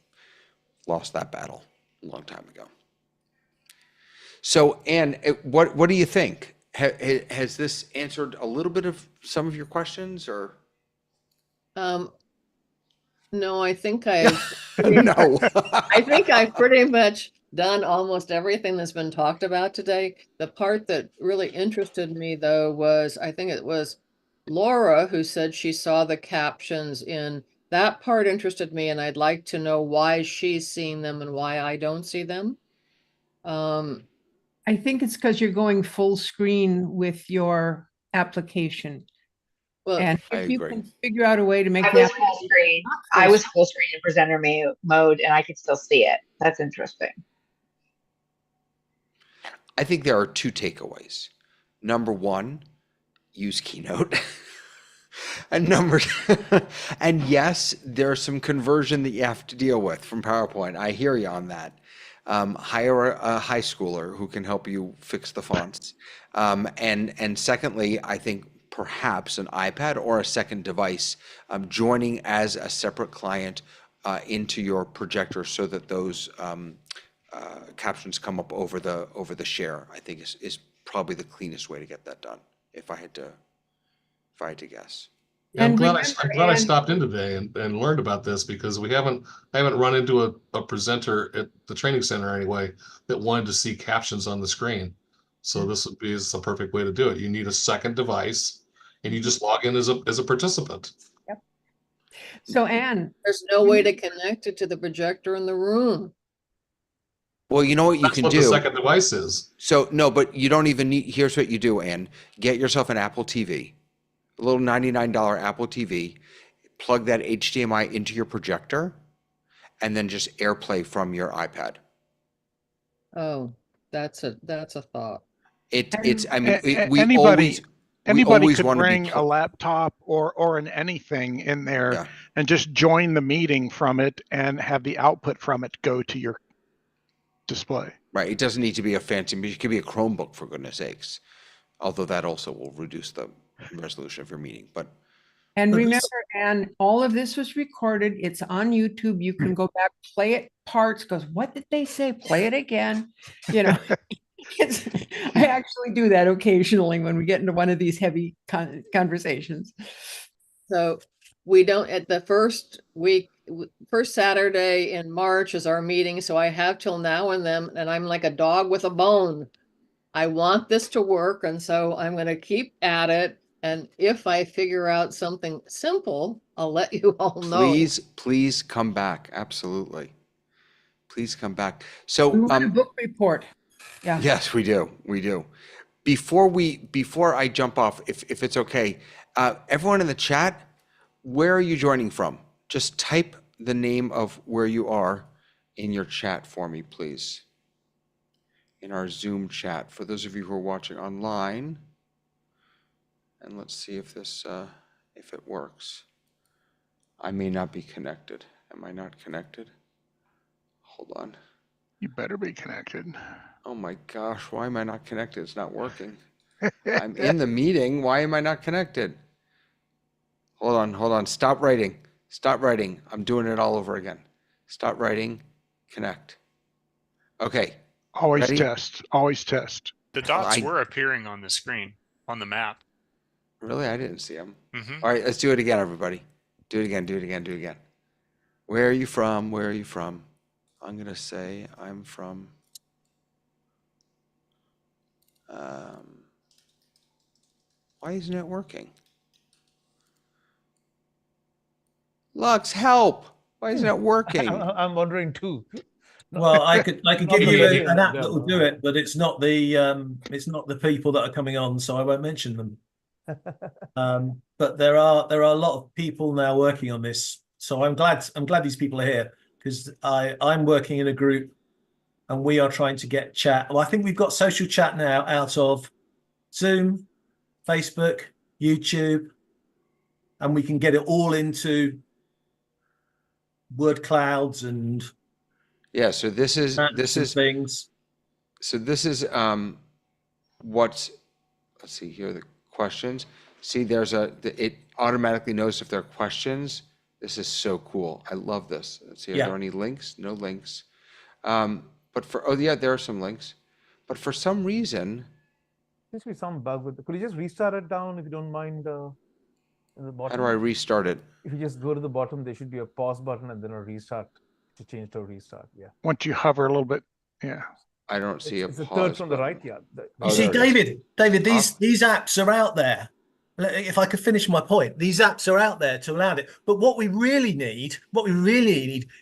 lost that battle a long time ago. So, Anne, what do you think? Has this answered a little bit of some of your questions, or? No, I think I've No. I think I've pretty much done almost everything that's been talked about today. The part that really interested me, though, was I think it was Laura who said she saw the captions in. That part interested me, and I'd like to know why she's seeing them and why I don't see them. I think it's because you're going full screen with your application. Well, And I if you agree. can figure out a way to make I that was full screen. I was full screen in presenter mode, and I could still see it. That's interesting. I think there are 2 takeaways. Number 1, use Keynote. And and yes, there's some conversion that you have to deal with from PowerPoint. I hear you on that. Hire a high schooler who can help you fix the fonts. And secondly, I think perhaps an iPad or a second device joining as a separate client into your projector so that those captions come up over the share, I think is probably the cleanest way to get that done, if I had to guess. Yeah, I'm And glad remember, I stopped in today and learned about this, because I haven't run into a presenter at the training center anyway that wanted to see captions on the screen. So this would be the perfect way to do it. You need a second device, and you just log in as a participant. Yep. So Anne, there's no way to connect it to the projector in the room. Well, you know what you That's can what do. the second device is. So no, but you don't even need. Here's what you do, Ann. Get yourself an Apple TV, a little $99 Apple TV. plug that HDMI into your projector, and then just AirPlay from your iPad. Oh, that's a thought. It's I mean we Anybody always could want to be bring a laptop or an anything in there Yeah. and just join the meeting from it and have the output from it go to your display. Right. It doesn't need to be a fancy, it could be a Chromebook, for goodness sakes. Although that also will reduce the resolution of your meeting. But And But this- remember, Anne, all of this was recorded. It's on YouTube. You can go back, play it parts, goes, what did they say? Play it again. You know, I actually do that occasionally when we get into one of these heavy conversations. So we don't, at the first week, first Saturday in March is our meeting. So I have till now and then, and I'm like a dog with a bone. I want this to work. And so I'm going to keep at it. And if I figure out something simple, I'll let you all know. please come back. Absolutely. Please come back. We So want a book report. Yeah. yes, we do. We do. Before I jump off, if it's okay, everyone in the chat, where are you joining from? Just type the name of where you are in your chat for me, please. In our Zoom chat, for those of you who are watching online. And let's see if this, if it works. I may not be connected. Am I not connected? Hold on. You better be connected. Oh my gosh, why am I not connected? It's not working. I'm in the meeting. Why am I not connected? Hold on. Stop writing. I'm doing it all over again. Stop writing. Connect. Okay. Always Ready? Always test. The dots I- were appearing on the screen, on the map. Really? I didn't see them. Mhm. All right, let's do it again, everybody. Do it again. Where are you from? I'm going to say I'm from why isn't it working? Lux, help! Why isn't it working? I'm wondering too. Well, I could give Not you the an app demo. that will do it, but it's not the people that are coming on, so I won't mention them. But there are a lot of people now working on this, so I'm glad these people are here, because I'm working in a group and we are trying to get chat. Well, I think we've got social chat now out of Zoom, Facebook, YouTube, and we can get it all into word clouds and Yeah, so this is things. So this is what's, let's see here, the questions. See, it automatically knows if there are questions. This is so cool. I love this. Let's see, are there any links? No links. But there are some links. But for some reason, There should be some bug with it. Could you just restart it down if you don't mind? In the bottom. how do I restart it? If you just go to the bottom, there should be a pause button and then a restart to change to a restart. Yeah. Once you hover a little bit, yeah. I don't see It's a the pause third from the button. right. Yeah. Oh, You see, there it is. David, these apps are out there. If I could finish my point, these apps are out there to allow it. But what we really need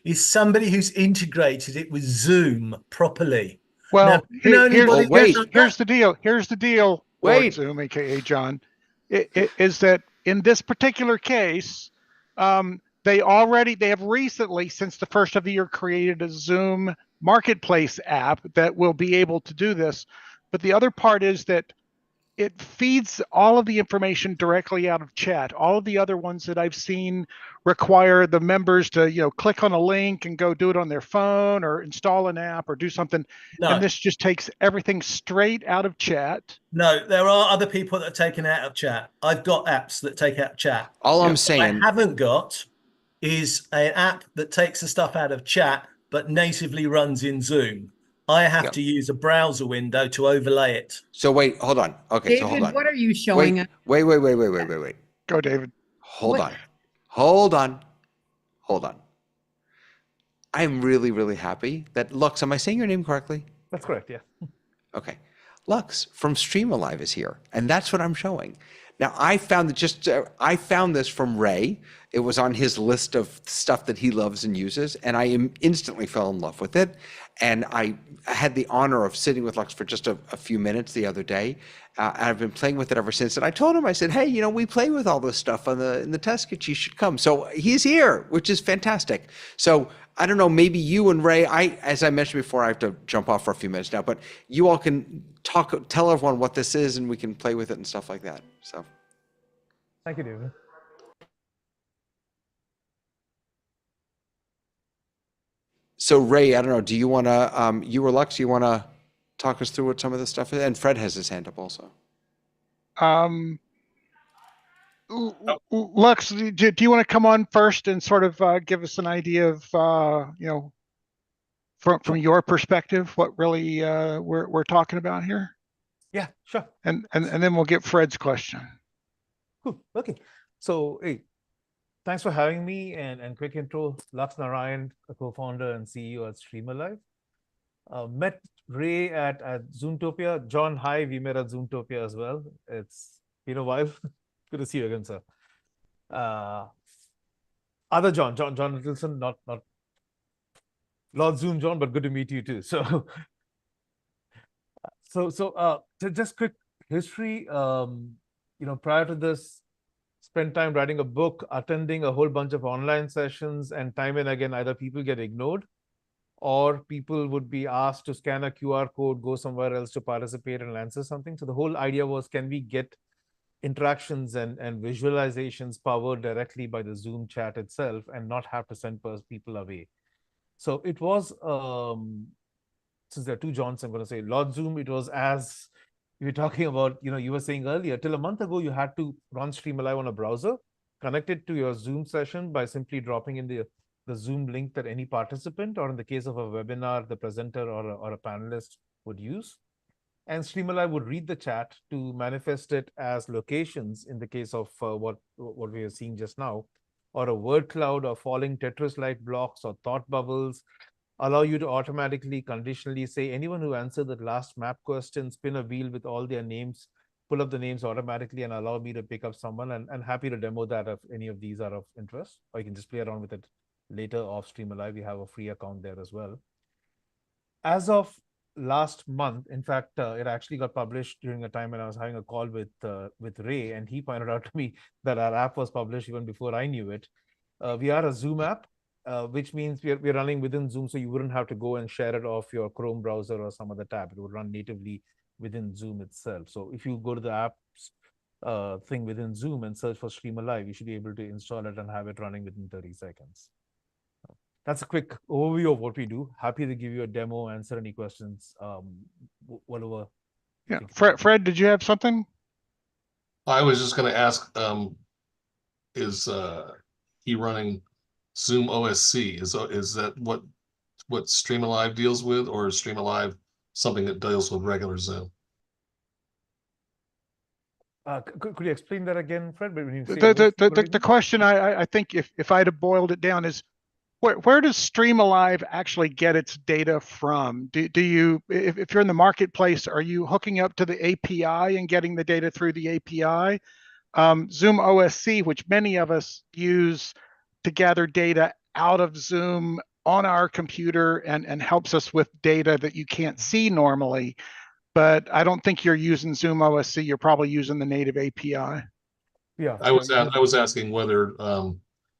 is somebody who's integrated it with Zoom properly. Well, Now, you know anybody wait. here's the deal. Lord Wait. Zoom, aka John, is that in this particular case, they have recently, since the first of the year, created a Zoom marketplace app that will be able to do this. But the other part is that it feeds all of the information directly out of chat. All of the other ones that I've seen require the members to, click on a link and go do it on their phone or install an app or do something. No. And this just takes everything straight out of chat. No, there are other people that are taken out of chat. I've got apps that take out chat. All I'm What saying, I haven't got is an app that takes the stuff out of chat but natively runs in Zoom. I have to use a browser window to overlay it. so wait, hold on. Okay, so hold David, on. what are you showing us? Wait. Go, David. Hold What? on. I'm really, really happy that Lux, am I saying your name correctly? That's correct. Yeah. Okay. Lux from StreamAlive is here, and that's what I'm showing. Now, I found that I found this from Ray. It was on his list of stuff that he loves and uses, and I instantly fell in love with it. And I had the honor of sitting with Lux for just a few minutes the other day. And I've been playing with it ever since. And I told him, I said, hey, we play with all this stuff in the test kit. You should come. So he's here, which is fantastic. So I don't know, maybe you and Ray, as I mentioned before, I have to jump off for a few minutes now, but you all can tell everyone what this is and we can play with it and stuff like that. So. Thank you, David. So Ray, I don't know, do you want to, you or Lux, you want to talk us through what some of this stuff is? And Fred has his hand up also. Lux, do you want to come on first and sort of give us an idea of, from your perspective, what really we're talking about here? Yeah, sure. And then we'll get Fred's question. Cool. Okay. So, hey, thanks for having me, and quick intro. Lux Narayan, a co-founder and CEO at StreamAlive. Met Ray at Zoomtopia. John, hi, we met at Zoomtopia as well. It's been a while. Good to see you again, sir. Other John Nicholson, not Lord Zoom John, but good to meet you too. So just quick history. Prior to this, spent time writing a book, attending a whole bunch of online sessions, and time and again, either people get ignored or people would be asked to scan a QR code, go somewhere else to participate and answer something. So the whole idea was, can we get interactions and visualizations powered directly by the Zoom chat itself and not have to send people away? So it was, since there are two Johns, I'm going to say Lord Zoom, it was as you were talking about, you were saying earlier, till a month ago, you had to run StreamAlive on a browser, connect it to your Zoom session by simply dropping in the Zoom link that any participant, or in the case of a webinar, the presenter or a panelist would use. And StreamAlive would read the chat to manifest it as locations in the case of what we are seeing just now, or a word cloud, or falling Tetris-like blocks, or thought bubbles, allow you to automatically, conditionally say, anyone who answered that last map question, spin a wheel with all their names, pull up the names automatically, and allow me to pick up someone. And happy to demo that if any of these are of interest, or you can just play around with it later off StreamAlive. We have a free account there as well. As of last month, in fact, it actually got published during a time when I was having a call with Ray, and he pointed out to me that our app was published even before I knew it. We are a Zoom app, which means we're running within Zoom, so you wouldn't have to go and share it off your Chrome browser or some other tab. It would run natively within Zoom itself. So if you go to the apps thing within Zoom and search for StreamAlive, you should be able to install it and have it running within 30 seconds. That's a quick overview of what we do. Happy to give you a demo, answer any questions, whatever. Yeah, Fred, did you have something? I was just going to ask, is he running ZoomOSC? Is that what StreamAlive deals with, or is StreamAlive something that deals with regular Zoom? Could you explain that again, Fred? When you say the question, I think if I'd have boiled it down, is where does StreamAlive actually get its data from? Do you, if you're in the marketplace, are you hooking up to the API and getting the data through the API? ZoomOSC, which many of us use to gather data out of Zoom on our computer and helps us with data that you can't see normally. But I don't think you're using ZoomOSC. You're probably using the native API. Yeah, I was asking whether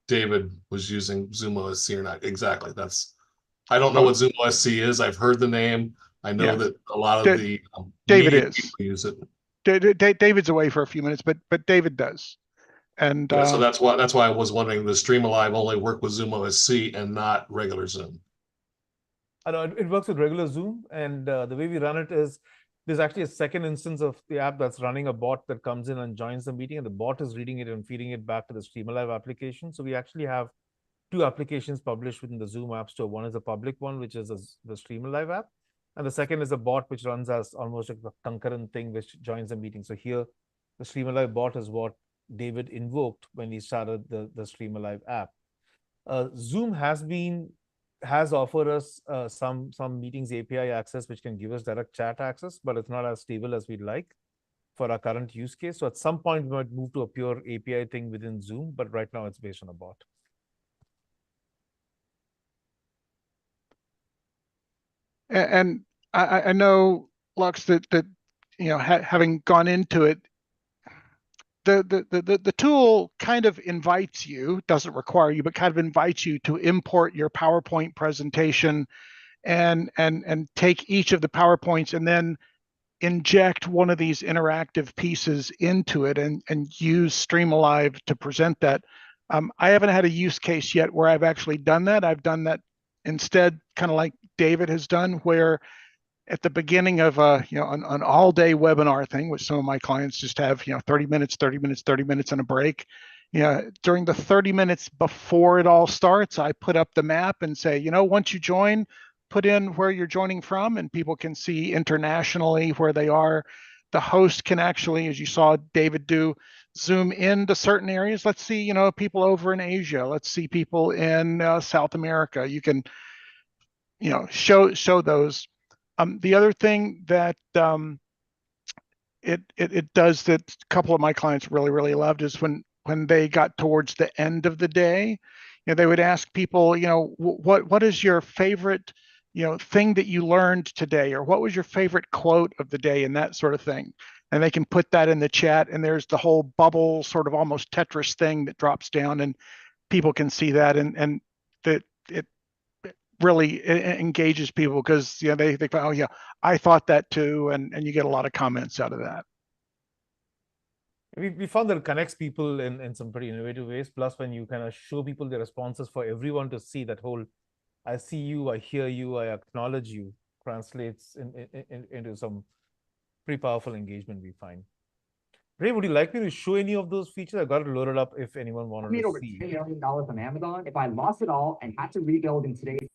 David was using ZoomOSC or not. Exactly. I don't know what ZoomOSC is. I've heard the name. I know that a lot of the David is. use it. David's away for a few minutes, but David does. And so that's why I was wondering, does StreamAlive only work with ZoomOSC and not regular Zoom? It works with regular Zoom, and the way we run it is there's actually a second instance of the app that's running a bot that comes in and joins the meeting, and the bot is reading it and feeding it back to the StreamAlive application. So we actually have two applications published within the Zoom App Store. One is a public one, which is the StreamAlive app, and the second is a bot which runs as almost like a concurrent thing which joins the meeting. So here, the StreamAlive bot is what David invoked when he started the StreamAlive app. Zoom has been has offered us some meetings API access, which can give us direct chat access, but it's not as stable as we'd like for our current use case. So at some point, we might move to a pure API thing within Zoom, but right now it's based on a bot. And I know, Lux, that you know, having gone into it, the tool kind of invites you, doesn't require you, but kind of invites you to import your PowerPoint presentation and take each of the PowerPoints and then inject one of these interactive pieces into it and use StreamAlive to present that. I haven't had a use case yet where I've actually done that. I've done that instead, kind of like David has done, where at the beginning of you know, an all-day webinar thing, which some of my clients just have, you know, 30 minutes, 30 minutes, 30 minutes and a break. You know, during the 30 minutes before it all starts, I put up the map and say, you know, once you join, put in where you're joining from, and people can see internationally where they are. The host can actually, as you saw David do, zoom into certain areas. Let's see, you know, people over in Asia. Let's see people in South America. You can, you know, show those. The other thing that it does that a couple of my clients really loved is when they got towards the end of the day, you know, they would ask people, you know, what is your favorite, you know, thing that you learned today, or what was your favorite quote of the day, and that sort of thing. And they can put that in the chat, and there's the whole bubble, sort of almost Tetris thing that drops down, and people can see that, and that it really engages people, because, you know, they think, oh yeah, I thought that too, and you get a lot of comments out of that. We found that it connects people in some pretty innovative ways. Plus, when you kind of show people the responses for everyone to see, that whole I see you, I hear you, I acknowledge you translates into some pretty powerful engagement, we find. Ray, would you like me to show any of those features? I got it loaded up if anyone wanted made to over see. $10 million on Amazon. If I lost it all and had to rebuild in today's.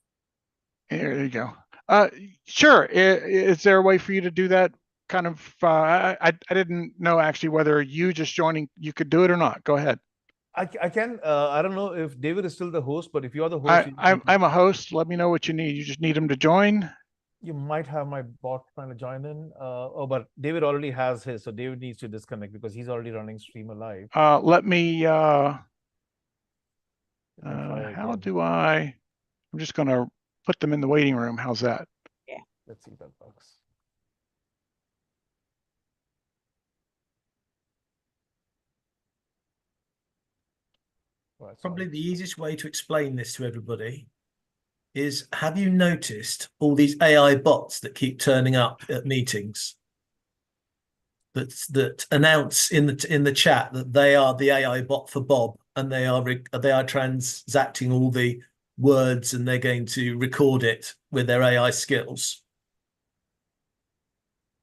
There you go. Sure. Is there a way for you to do that? Kind of. I didn't know actually whether you just joining you could do it or not. Go ahead. I can. I don't know if David is still the host, but if you're the host, I'm a host. Let me know what you need. You just need him to join. You might have my bot trying to join in. Oh, but David already has his, so David needs to disconnect because he's already running StreamAlive. Let me. How do I? I'm just going to put them in the waiting room. How's that? Yeah. Let's see if that works. Right, probably the easiest way to explain this to everybody is, have you noticed all these AI bots that keep turning up at meetings that announce in the chat that they are the AI bot for Bob, and they are transacting all the words, and they're going to record it with their AI skills?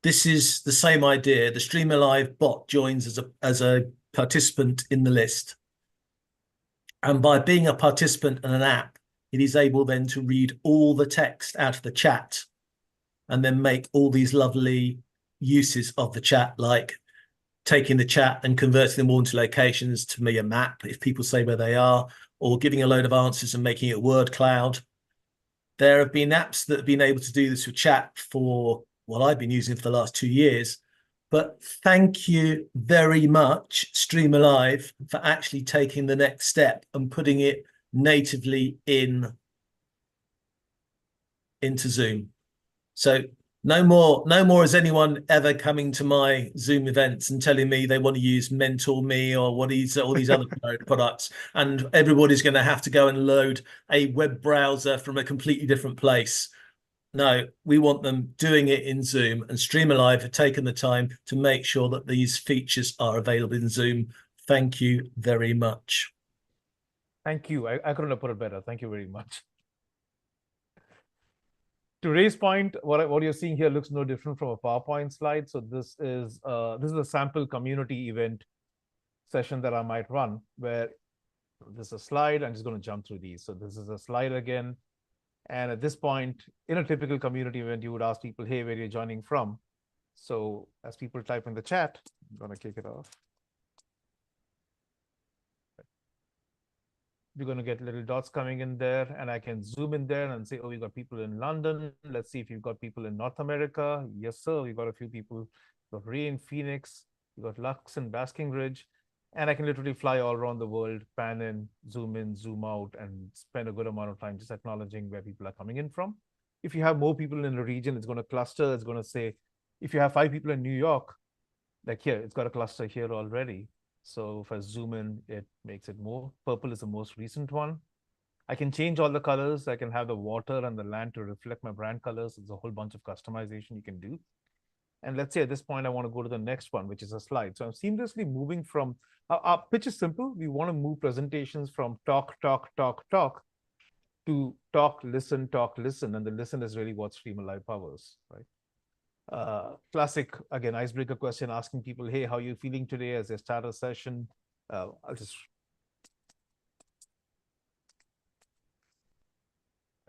This is the same idea. The StreamAlive bot joins as a participant in the list. And by being a participant in an app, it is able then to read all the text out of the chat and then make all these lovely uses of the chat, like taking the chat and converting them all into locations, to me a map if people say where they are, or giving a load of answers and making it a word cloud. There have been apps that have been able to do this with chat for, well, I've been using it for the last 2 years. But thank you very much, StreamAlive, for actually taking the next step and putting it natively into Zoom. So no more is anyone ever coming to my Zoom events and telling me they want to use Mentor Me or all these other products, and everybody's going to have to go and load a web browser from a completely different place. No, we want them doing it in Zoom, and StreamAlive have taken the time to make sure that these features are available in Zoom. Thank you very much. Thank you. I couldn't have put it better. Thank you very much. To Ray's point, what you're seeing here looks no different from a PowerPoint slide. So this is a sample community event session that I might run, where there's a slide. I'm just going to jump through these. So this is a slide again. And at this point, in a typical community event, you would ask people, hey, where are you joining from? So as people type in the chat, I'm going to kick it off. we're going to get little dots coming in there, and I can zoom in there and say, oh, we got people in London. Let's see if you've got people in North America. Yes, sir. We got a few people. We got Ray in Phoenix. We got Lux in Basking Ridge. And I can literally fly all around the world, pan in, zoom out, and spend a good amount of time just acknowledging where people are coming in from. If you have more people in a region, it's going to cluster. It's going to say, if you have 5 people in New York, like here, it's got a cluster here already. So if I zoom in, it makes it more. Purple is the most recent one. I can change all the colors. I can have the water and the land to reflect my brand colors. There's a whole bunch of customization you can do. And let's say at this point, I want to go to the next one, which is a slide. So I'm seamlessly moving from, our pitch is simple. We want to move presentations from talk to talk, listen. And the listen is really what Streamalive powers, right? Classic, again, icebreaker question, asking people, hey, how are you feeling today as they start a session? I'll just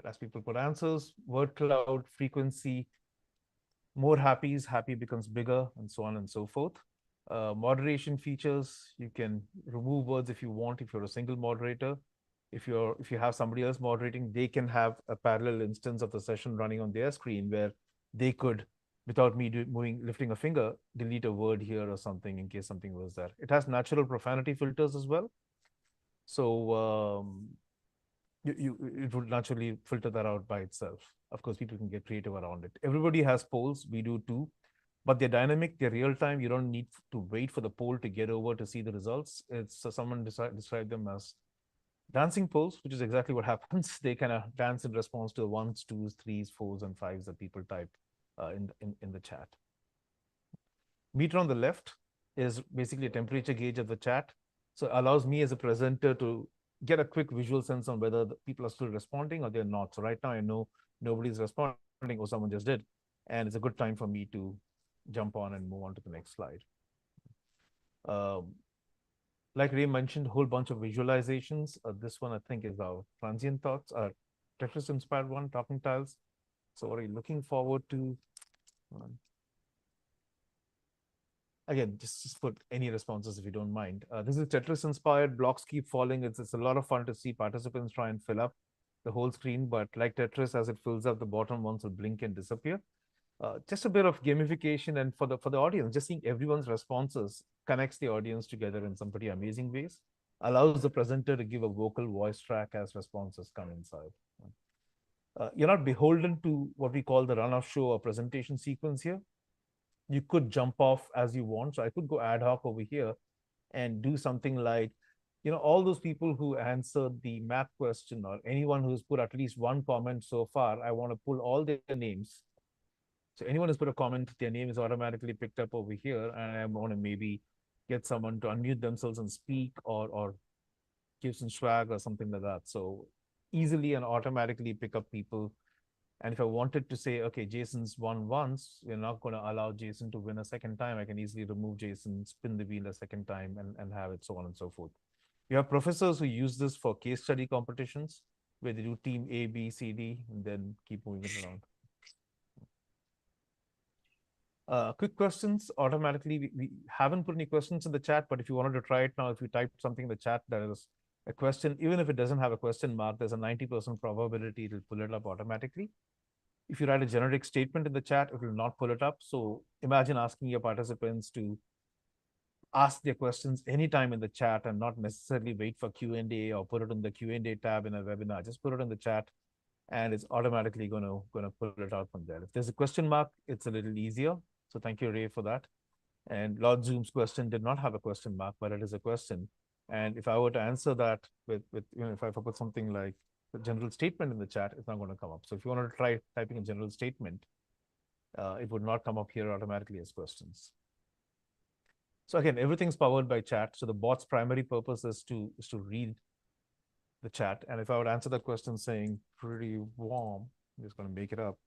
ask people put answers, word cloud, frequency, more happies, happy becomes bigger, and so on and so forth. Moderation features, you can remove words if you want, if you're a single moderator. If you have somebody else moderating, they can have a parallel instance of the session running on their screen where they could, without me lifting a finger, delete a word here or something in case something was there. It has natural profanity filters as well. So it would naturally filter that out by itself. Of course, people can get creative around it. Everybody has polls, we do too, but they're dynamic, they're real time. You don't need to wait for the poll to get over to see the results. It's someone described them as dancing polls, which is exactly what happens. They kind of dance in response to the 1s, 2s, 3s, 4s, and 5s that people type in the chat. Meter on the left is basically a temperature gauge of the chat. So it allows me as a presenter to get a quick visual sense on whether the people are still responding or they're not. So right now I know nobody's responding or someone just did. And it's a good time for me to jump on and move on to the next slide. Like Ray mentioned, a whole bunch of visualizations. This one I think is our transient thoughts, Tetris inspired one, talking tiles. So what are you looking forward to? Again, just put any responses if you don't mind. This is Tetris inspired, blocks keep falling. It's a lot of fun to see participants try and fill up the whole screen, but like Tetris, as it fills up, the bottom ones will blink and disappear. Just a bit of gamification, and for the audience, just seeing everyone's responses connects the audience together in some pretty amazing ways, allows the presenter to give a vocal voice track as responses come inside. You're not beholden to what we call the run-off show or presentation sequence here. You could jump off as you want. So I could go ad hoc over here and do something like, all those people who answered the map question or anyone who's put at least one comment so far, I want to pull all their names. So anyone who's put a comment, their name is automatically picked up over here. And I want to maybe get someone to unmute themselves and speak or give some swag or something like that. So easily and automatically pick up people. And if I wanted to say, okay, Jason's won once, we're not going to allow Jason to win a second time. I can easily remove Jason, spin the wheel a second time, and have it so on and so forth. You have professors who use this for case study competitions, where they do team A, B, C, D, and then keep moving it around. Quick questions. Automatically, we haven't put any questions in the chat, but if you wanted to try it now, if you type something in the chat that is a question, even if it doesn't have a question mark, there's a 90% probability it'll pull it up automatically. If you write a generic statement in the chat, it will not pull it up. So imagine asking your participants to ask their questions anytime in the chat and not necessarily wait for Q&A or put it in the Q&A tab in a webinar. Just put it in the chat and it's automatically going to pull it out from there. If there's a question mark, it's a little easier. So thank you, Ray, for that. And Lord Zoom's question did not have a question mark, but it is a question. And if I were to answer that with if I put something like a general statement in the chat, it's not going to come up. So if you wanted to try typing a general statement, it would not come up here automatically as questions. So again, everything's powered by chat. So the bot's primary purpose is to read the chat. And if I would answer that question saying pretty warm, I'm just going to make it up.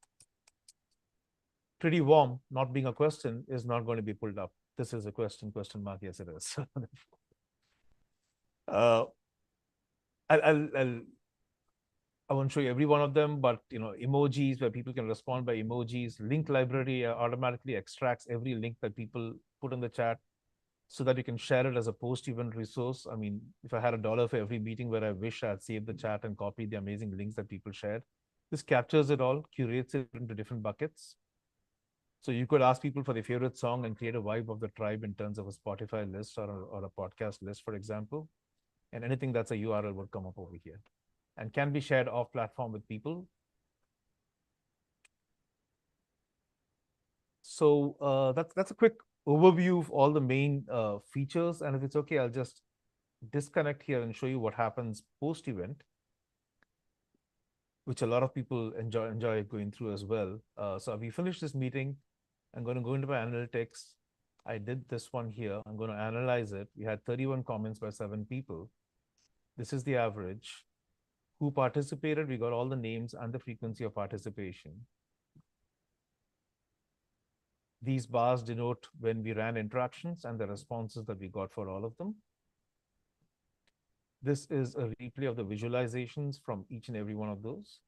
Pretty warm, not being a question, is not going to be pulled up. This is a question mark. Yes, it is. I won't show you every one of them, but emojis where people can respond by emojis. Link library automatically extracts every link that people put in the chat. so that you can share it as a post-event resource. I mean, if I had $1 for every meeting where I wish I had saved the chat and copied the amazing links that people shared, this captures it all, curates it into different buckets. So you could ask people for their favorite song and create a vibe of the tribe in terms of a Spotify list or a podcast list, for example. And anything that's a URL would come up over here and can be shared off platform with people. So that's a quick overview of all the main features. And if it's okay, I'll just disconnect here and show you what happens post-event, which a lot of people enjoy going through as well. So we finished this meeting. I'm going to go into my analytics. I did this one here. I'm going to analyze it. We had 31 comments by 7 people. This is the average. Who participated? We got all the names and the frequency of participation. These bars denote when we ran interactions and the responses that we got for all of them. This is a replay of the visualizations from each and every one of those.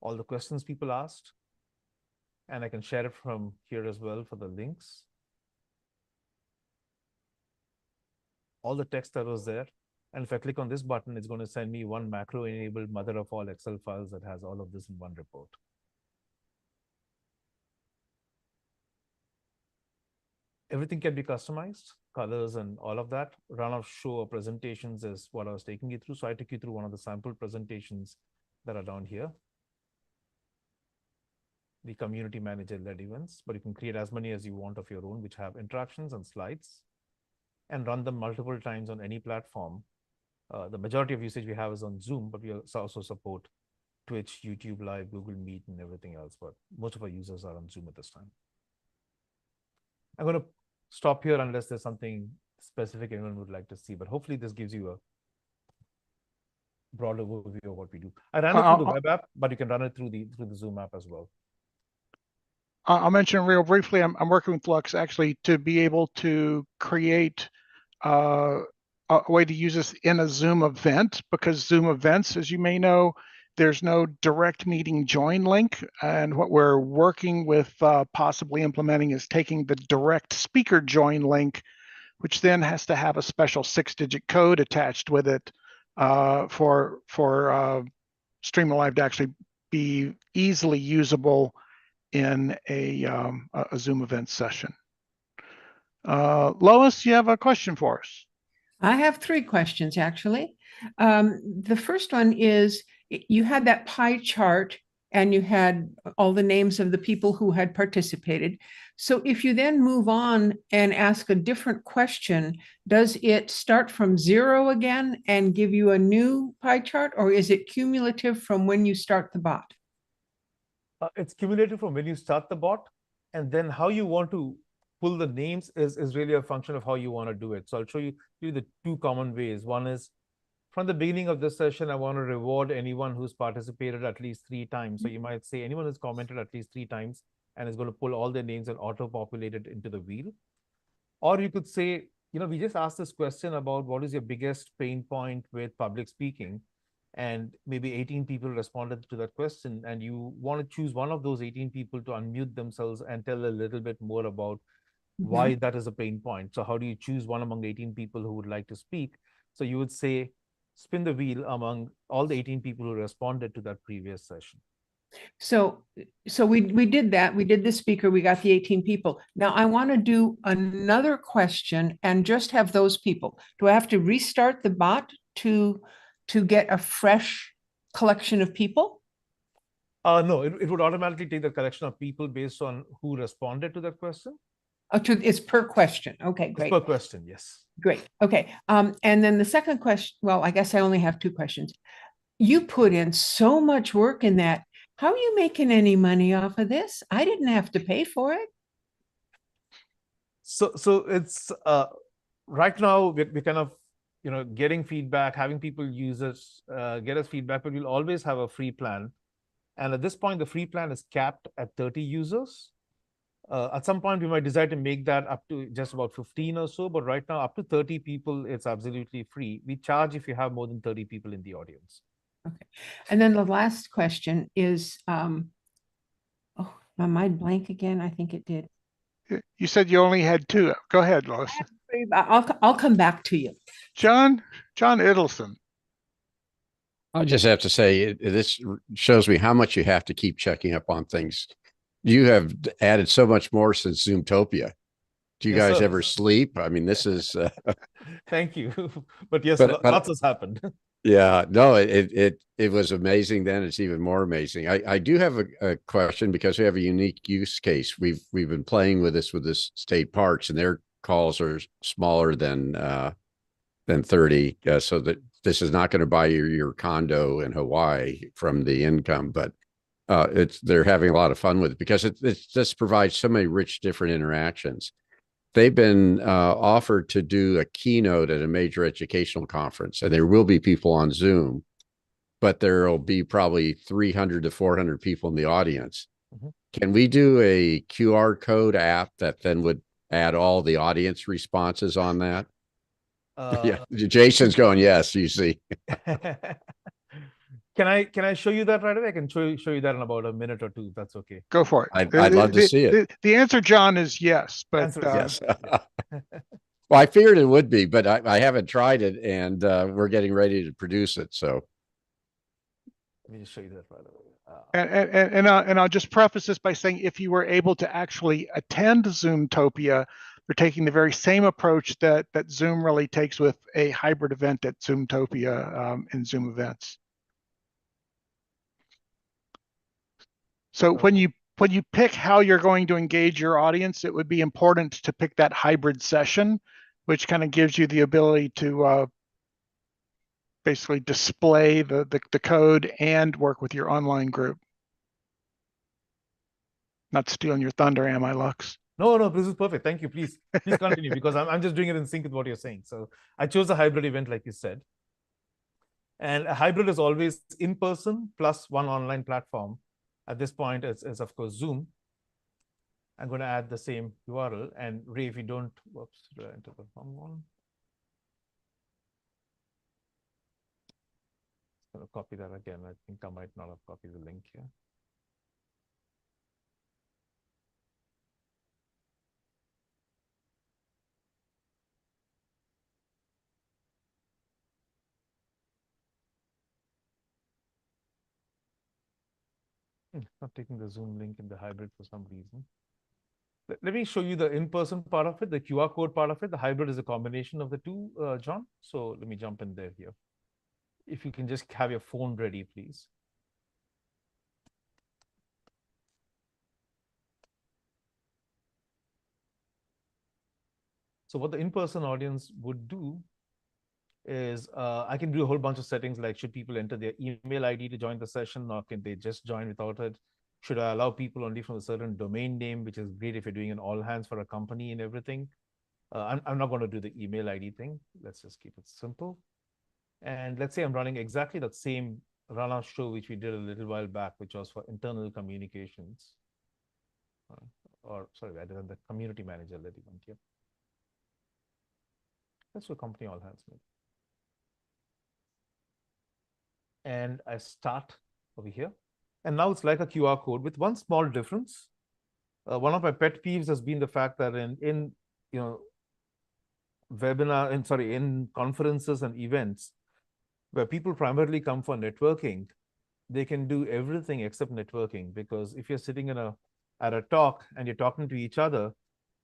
All the questions people asked. And I can share it from here as well for the links. All the text that was there. And if I click on this button, it's going to send me one macro-enabled mother of all Excel files that has all of this in one report. Everything can be customized, colors and all of that. Run of show or presentations is what I was taking you through. So I took you through one of the sample presentations that are down here. The community manager-led events, but you can create as many as you want of your own, which have interactions and slides, and run them multiple times on any platform. The majority of usage we have is on Zoom, but we also support Twitch, YouTube Live, Google Meet, and everything else. But most of our users are on Zoom at this time. I'm going to stop here unless there's something specific anyone would like to see, but hopefully this gives you a broader overview of what we do. I ran it through the web app, but you can run it through the Zoom app as well. I'll mention real briefly, I'm working with Lux actually to be able to create a way to use this in a Zoom event, because Zoom events, as you may know, there's no direct meeting join link. And what we're working with possibly implementing is taking the direct speaker join link, which then has to have a special 6-digit code attached with it for Stream Live to actually be easily usable in a Zoom event session. Lois, you have a question for us? I have 3 questions, actually. The first one is, you had that pie chart and you had all the names of the people who had participated. So if you then move on and ask a different question, does it start from 0 again and give you a new pie chart, or is it cumulative from when you start the bot? It's cumulative from when you start the bot, and then how you want to pull the names is really a function of how you want to do it. So I'll show you the 2 common ways. One is, from the beginning of this session, I want to reward anyone who's participated at least 3 times. So you might say anyone who's commented at least 3 times, and it's going to pull all their names and auto-populate it into the wheel. Or you could say, we just asked this question about what is your biggest pain point with public speaking, and maybe 18 people responded to that question, and you want to choose one of those 18 people to unmute themselves and tell a little bit more about why that is a pain point. So how do you choose one among 18 people who would like to speak? So you would say, spin the wheel among all the 18 people who responded to that previous session. So we did that. We did the speaker. We got the 18 people. Now I want to do another question and just have those people. Do I have to restart the bot to get a fresh collection of people? No, it would automatically take the collection of people based on who responded to that question. It's per question. Okay, great. It's per question, yes. Great. Okay. And then the second question, well, I guess I only have 2 questions. You put in so much work in that. How are you making any money off of this? I didn't have to pay for it. So it's right now we're kind of getting feedback, having people use it, get us feedback, but we'll always have a free plan. And at this point, the free plan is capped at 30 users. At some point, we might decide to make that up to just about 15 or so, but right now, up to 30 people, it's absolutely free. We charge if you have more than 30 people in the audience. Okay. And then the last question is, My mind blank again? I think it did. You said you only had two. Go ahead, Lois. I'll come back to you. John Idelson. I just have to say, this shows me how much you have to keep checking up on things. You have added so much more since Zoomtopia. Do you Yes, guys sir. ever sleep? I mean, this is. Thank you. But yes, But- lots has happened. Yeah, no, it was amazing then. It's even more amazing. I do have a question because we have a unique use case. We've been playing with this state parks, and their calls are smaller than 30. So that this is not going to buy you your condo in Hawaii from the income, but they're having a lot of fun with it because it just provides so many rich different interactions. They've been offered to do a keynote at a major educational conference, and there will be people on Zoom, but there will be probably 300 to 400 people in the audience. Mhm. Can we do a QR code app that then would add all the audience responses on that? Yeah, Jason's going, yes, you see. Can I show you that right away? I can show you that in about a minute or two, if that's okay. Go for it. I'd love to see it. The answer, John, is yes, but Answer is Yes. Well, I figured it would be, but I haven't tried it, and we're getting ready to produce it. So Let me just show you that right away. and I'll just preface this by saying, if you were able to actually attend Zoomtopia, they're taking the very same approach that Zoom really takes with a hybrid event at Zoomtopia in Zoom events. So when you pick how you're going to engage your audience, it would be important to pick that hybrid session, which kind of gives you the ability to basically display the code and work with your online group. Not stealing your thunder, am I, Lux? No, this is perfect. Thank you. Please continue because I'm just doing it in sync with what you're saying. So I chose a hybrid event, like you said. And a hybrid is always in person plus one online platform. At this point, it's of course Zoom. I'm going to add the same URL. And Ray, if you don't, whoops, did I enter the wrong one? I'm going to copy that again. I think I might not have copied the link here. Not taking the Zoom link in the hybrid for some reason. Let me show you the in-person part of it, the QR code part of it. The hybrid is a combination of the two, John. So let me jump in there here. If you can just have your phone ready, please. So what the in-person audience would do is I can do a whole bunch of settings, like should people enter their email ID to join the session, or can they just join without it? Should I allow people only from a certain domain name, which is great if you're doing an all hands for a company and everything. I'm not going to do the email ID thing. Let's just keep it simple. And let's say I'm running exactly that same run-out show, which we did a little while back, which was for internal communications. Or sorry, rather than the community manager that you want here. Let's do company all hands maybe. And I start over here. And now it's like a QR code with one small difference. One of my pet peeves has been the fact that in conferences and events where people primarily come for networking, they can do everything except networking, because if you're sitting at a talk and you're talking to each other,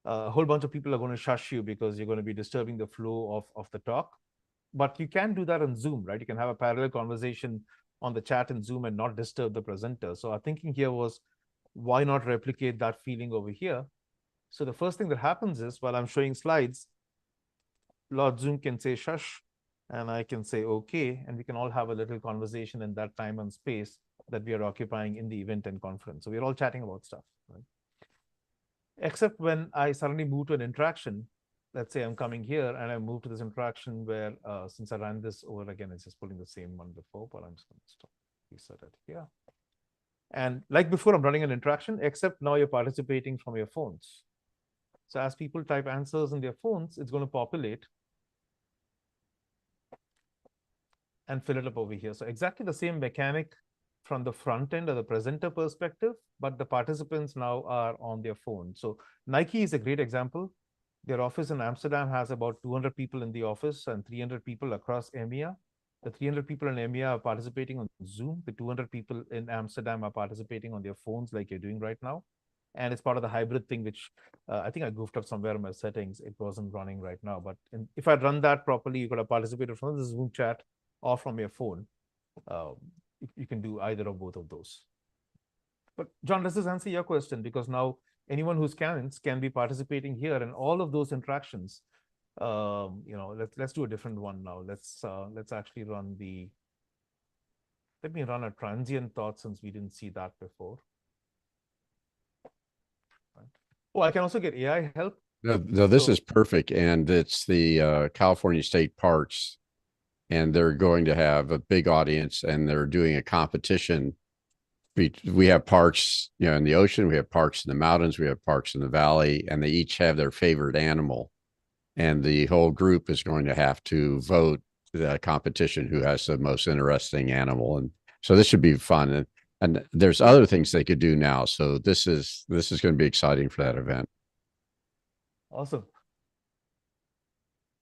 a whole bunch of people are going to shush you because you're going to be disturbing the flow of the talk. But you can do that on Zoom, right? You can have a parallel conversation on the chat in Zoom and not disturb the presenter. So our thinking here was, why not replicate that feeling over here? So the first thing that happens is, while I'm showing slides, Lord Zoom can say shush, and I can say okay, and we can all have a little conversation in that time and space that we are occupying in the event and conference. So we're all chatting about stuff, right? Except when I suddenly move to an interaction. Let's say I'm coming here and I move to this interaction where, since I ran this over again, it's just pulling the same one before, but I'm just going to stop, reset it here. And like before, I'm running an interaction, except now you're participating from your phones. So as people type answers in their phones, it's going to populate and fill it up over here. So exactly the same mechanic from the front end or the presenter perspective, but the participants now are on their phone. So Nike is a great example. Their office in Amsterdam has about 200 people in the office and 300 people across EMEA. The 300 people in EMEA are participating on Zoom. The 200 people in Amsterdam are participating on their phones like you're doing right now. And it's part of the hybrid thing, which I think I goofed up somewhere in my settings. It wasn't running right now. But if I'd run that properly, you could have participated from the Zoom chat or from your phone. You can do either or both of those. But John, does this answer your question? Because now anyone who scans can be participating here, and all of those interactions. Let's do a different one now. Let's actually run the. Let me run a transient thought since we didn't see that before. Oh, I can also get AI help. No, this is perfect, and it's the California State Parks, and they're going to have a big audience, and they're doing a competition. We have parks, in the ocean, we have parks in the mountains, we have parks in the valley, and they each have their favorite animal, and the whole group is going to have to vote the competition who has the most interesting animal, and so this should be fun. And there's other things they could do now. So this is going to be exciting for that event. Awesome.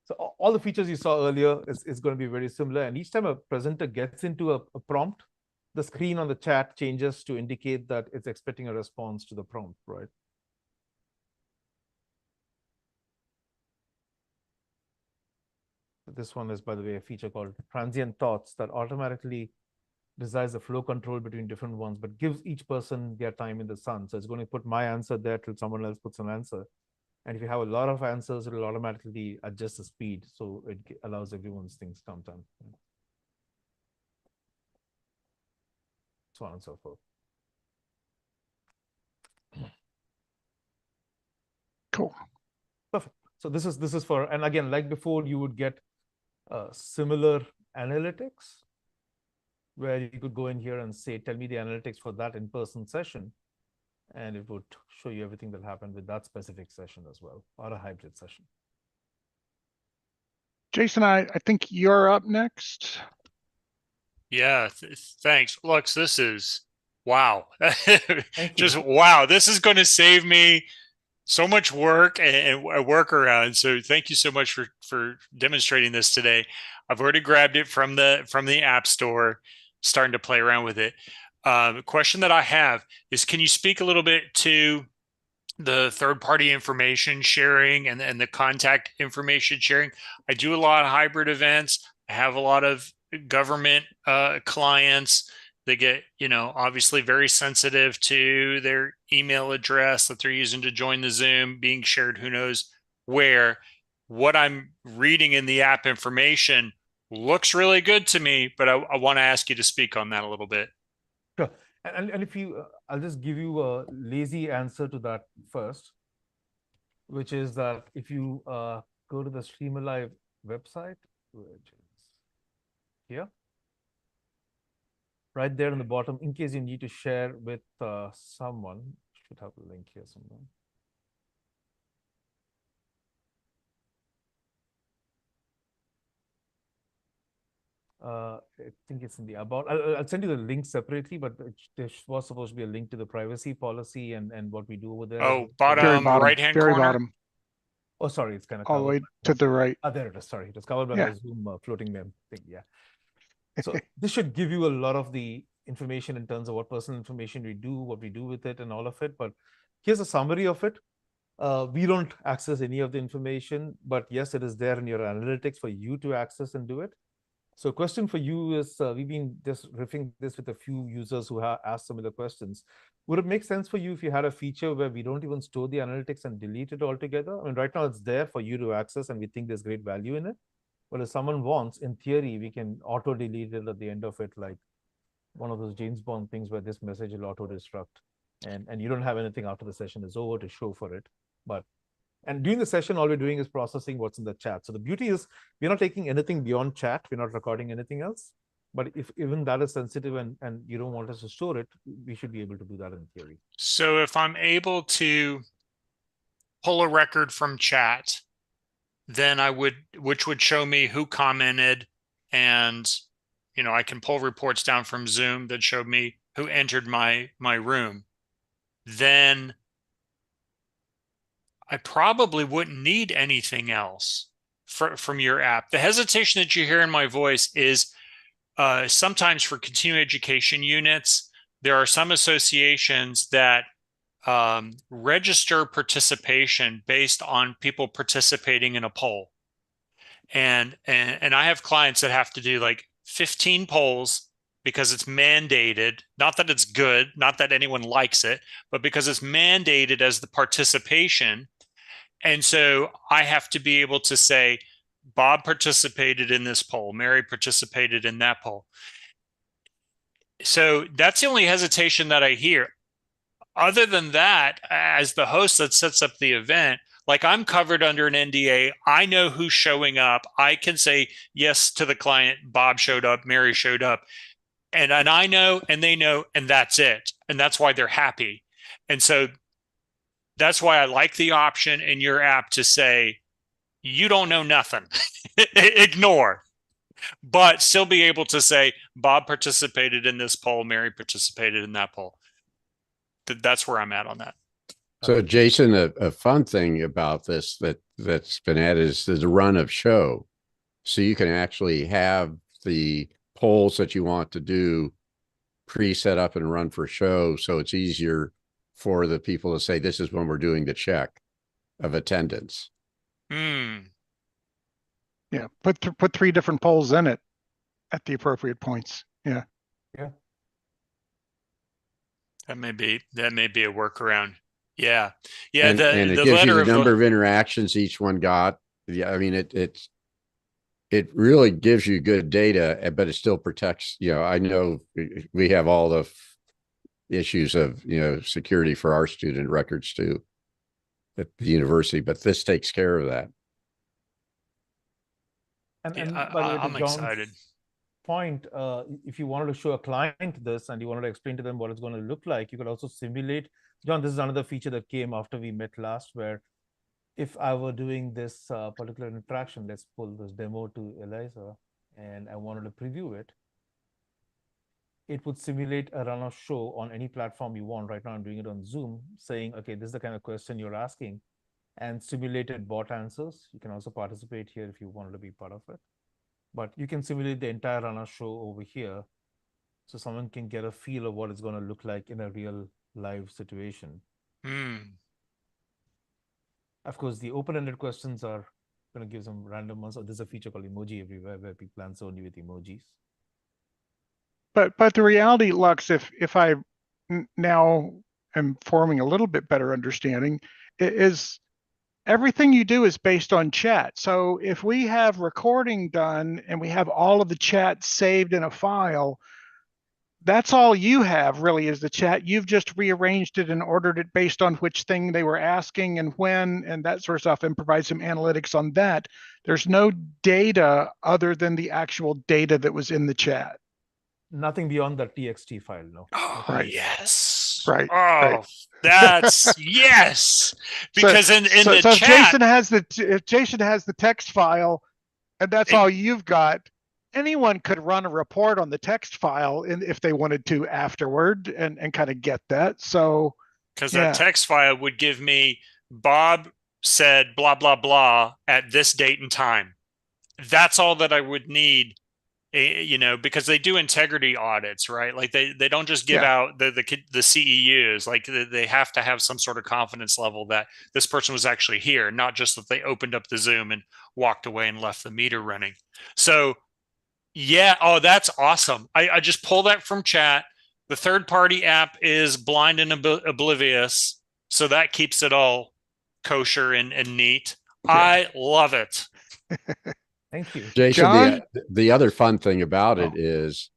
So all the features you saw earlier is going to be very similar. And each time a presenter gets into a prompt, the screen on the chat changes to indicate that it's expecting a response to the prompt, right? This one is, by the way, a feature called transient thoughts that automatically decides the flow control between different ones, but gives each person their time in the sun. So it's going to put my answer there till someone else puts an answer. And if you have a lot of answers, it will automatically adjust the speed. So it allows everyone's things come down. So on and so forth. Cool. Perfect. So this is for, and again, like before, you would get similar analytics, where you could go in here and say, tell me the analytics for that in-person session. And it would show you everything that happened with that specific session as well, or a hybrid session. Jason, I think you're up next. Yeah, thanks. Lux, this is wow. Thank Just you. wow. This is going to save me so much work and a workaround. So thank you so much for demonstrating this today. I've already grabbed it from the App Store, starting to play around with it. The question that I have is, can you speak a little bit to the third-party information sharing and the contact information sharing? I do a lot of hybrid events. I have a lot of government clients that get, obviously very sensitive to their email address that they're using to join the Zoom being shared who knows where. What I'm reading in the app information looks really good to me, but I want to ask you to speak on that a little bit. Sure. And if you, I'll just give you a lazy answer to that first, which is that if you go to the StreamAlive website, which is here, right there in the bottom, in case you need to share with someone, should have a link here somewhere. I think it's in the about. I'll send you the link separately, but there was supposed to be a link to the privacy policy and what we do over there. Oh, Very bottom bottom, right-hand very corner. bottom, Oh, sorry, it's kind of all the way to the right. Oh, there it is. Sorry, it was covered by Yeah. my Zoom floating mem thing. Yeah. So this should give you a lot of the information in terms of what personal information we do, what we do with it, and all of it. But here's a summary of it. We don't access any of the information, but yes, it is there in your analytics for you to access and do it. So question for you is, we've been just riffing this with a few users who have asked similar questions. Would it make sense for you if you had a feature where we don't even store the analytics and delete it altogether? I mean, right now it's there for you to access and we think there's great value in it. But if someone wants, in theory, we can auto delete it at the end of it, like one of those James Bond things where this message will auto destruct and you don't have anything after the session is over to show for it. And during the session, all we're doing is processing what's in the chat. So the beauty is we're not taking anything beyond chat. We're not recording anything else. But if even that is sensitive and you don't want us to store it, we should be able to do that in theory. So if I'm able to pull a record from chat, then which would show me who commented and I can pull reports down from Zoom that showed me who entered my room, then I probably wouldn't need anything else from your app. The hesitation that you hear in my voice is sometimes for continuing education units, there are some associations that register participation based on people participating in a poll. And I have clients that have to do like 15 polls because it's mandated, not that it's good, not that anyone likes it, but because it's mandated as the participation. And so I have to be able to say, Bob participated in this poll, Mary participated in that poll. So that's the only hesitation that I hear. Other than that, as the host that sets up the event, like I'm covered under an NDA. I know who's showing up. I can say yes to the client. Bob showed up, Mary showed up. And I know, and they know, and that's it. And that's why they're happy. And so that's why I like the option in your app to say, you don't know nothing, ignore, but still be able to say, Bob participated in this poll, Mary participated in that poll. That's where I'm at on that. So Jason, a fun thing about this that's been added is the run of show. So you can actually have the polls that you want to do pre-set up and run for show. So it's easier for the people to say, this is when we're doing the check of attendance. Yeah, put 3 different polls in it at the appropriate points. Yeah. That may be a workaround. Yeah. And it gives you the number of interactions each one got. Yeah, I mean it really gives you good data, but it still protects. I know we have all the issues of security for our student records too at the university, but this takes care of that. And Yeah, by the way, to I'm John's excited. point, if you wanted to show a client this and you wanted to explain to them what it's going to look like, you could also simulate. John, this is another feature that came after we met last, where if I were doing this particular interaction, let's pull this demo to Eliza, and I wanted to preview it, it would simulate a run of show on any platform you want. Right now, I'm doing it on Zoom, saying, okay, this is the kind of question you're asking, and simulated bot answers. You can also participate here if you wanted to be part of it. But you can simulate the entire run of show over here, so someone can get a feel of what it's going to look like in a real live situation. Of course, the open-ended questions are going to give some random ones. There's a feature called Emoji Everywhere where people answer only with emojis. But the reality, Lux, if I now am forming a little bit better understanding, is everything you do is based on chat. So if we have recording done and we have all of the chat saved in a file, that's all you have really is the chat. You've just rearranged it and ordered it based on which thing they were asking and when and that sort of stuff, and provide some analytics on that. There's no data other than the actual data that was in the chat. Nothing beyond the TXT file, no. Oh, Right. yes. Right. Oh, right. that's yes. Because in the so chat, if Jason has the text file, and that's all you've got, anyone could run a report on the text file if they wanted to afterward and kind of get that. So because that text file would give me Bob said blah blah blah at this date and time. That's all that I would need. Because they do integrity audits, right? Like they don't just give out the CEUs. Like they have to have some sort of confidence level that this person was actually here, not just that they opened up the Zoom and walked away and left the meter running. So yeah, oh, that's awesome. I just pull that from chat. The third-party app is blind and oblivious, so that keeps it all kosher and neat. Yeah. I love it. Thank you. Jason, the other fun thing about it is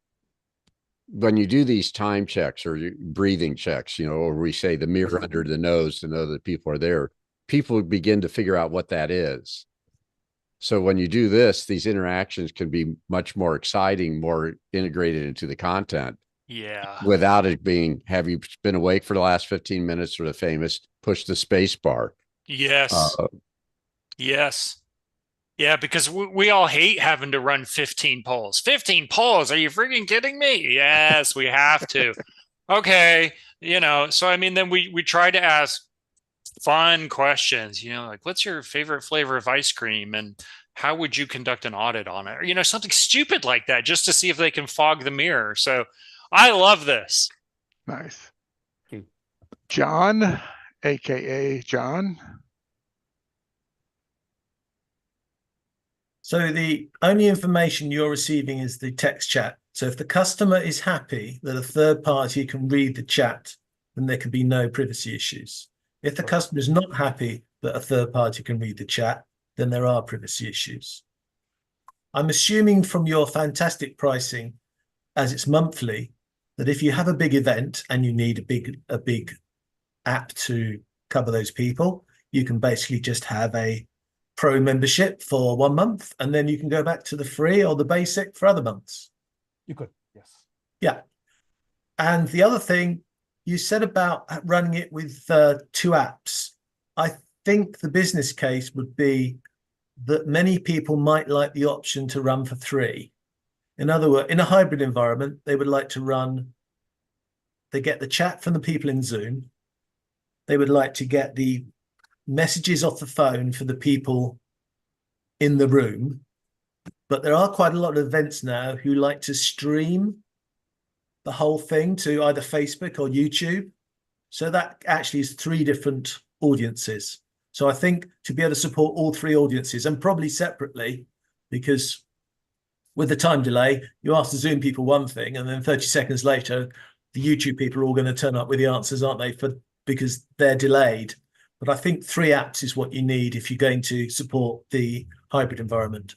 when you do these time checks or breathing checks, or we say the mirror under the nose to know that people are there, people begin to figure out what that is. So when you do this, these interactions can be much more exciting, more integrated into the content. Yeah. Without it being, have you been awake for the last 15 minutes, or the famous push the space bar? Yes. Yes. Yeah, because we all hate having to run 15 polls. 15 polls? Are you freaking kidding me? Yes, we have to. Okay, so I mean, then we try to ask fun questions, like what's your favorite flavor of ice cream and how would you conduct an audit on it? Or, something stupid like that, just to see if they can fog the mirror. So I love this. Nice. Okay. John, AKA John. So the only information you're receiving is the text chat. So if the customer is happy that a third party can read the chat, then there can be no privacy issues. If the customer is not happy that a third party can read the chat, then there are privacy issues. I'm assuming from your fantastic pricing, as it's monthly, that if you have a big event and you need a big app to cover those people, you can basically just have a pro membership for 1 month, and then you can go back to the free or the basic for other months. You could, yes. Yeah. And the other thing you said about running it with 2 apps, I think the business case would be that many people might like the option to run for 3. In other words, in a hybrid environment, they would like to run, they get the chat from the people in Zoom. They would like to get the messages off the phone for the people in the room. But there are quite a lot of events now who like to stream the whole thing to either Facebook or YouTube. So that actually is 3 different audiences. So I think to be able to support all 3 audiences, and probably separately, because with the time delay, you ask the Zoom people one thing, and then 30 seconds later, the YouTube people are all going to turn up with the answers, aren't they? Because they're delayed. But I think 3 apps is what you need if you're going to support the hybrid environment.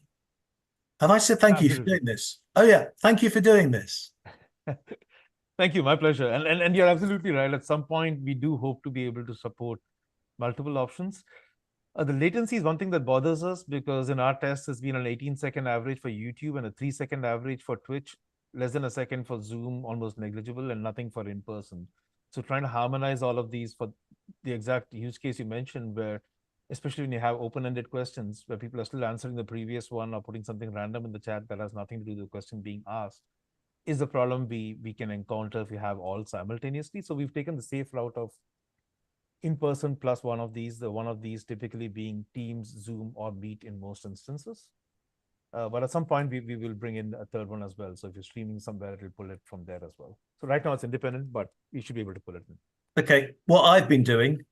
Have I said thank you for doing this? Oh yeah, thank you for doing this. Thank you, my pleasure. And you're absolutely right. At some point, we do hope to be able to support multiple options. The latency is one thing that bothers us, because in our tests, it's been an 18-second average for YouTube and a 3-second average for Twitch, less than a second for Zoom, almost negligible, and nothing for in-person. So trying to harmonize all of these for the exact use case you mentioned, where especially when you have open-ended questions where people are still answering the previous one or putting something random in the chat that has nothing to do with the question being asked, is the problem we can encounter if you have all simultaneously. So we've taken the safe route of in-person plus one of these, the one of these typically being Teams, Zoom, or Meet in most instances. But at some point, we will bring in a third one as well. So if you're streaming somewhere, it will pull it from there as well. So right now it's independent, but we should be able to pull it in. Okay, what I've been doing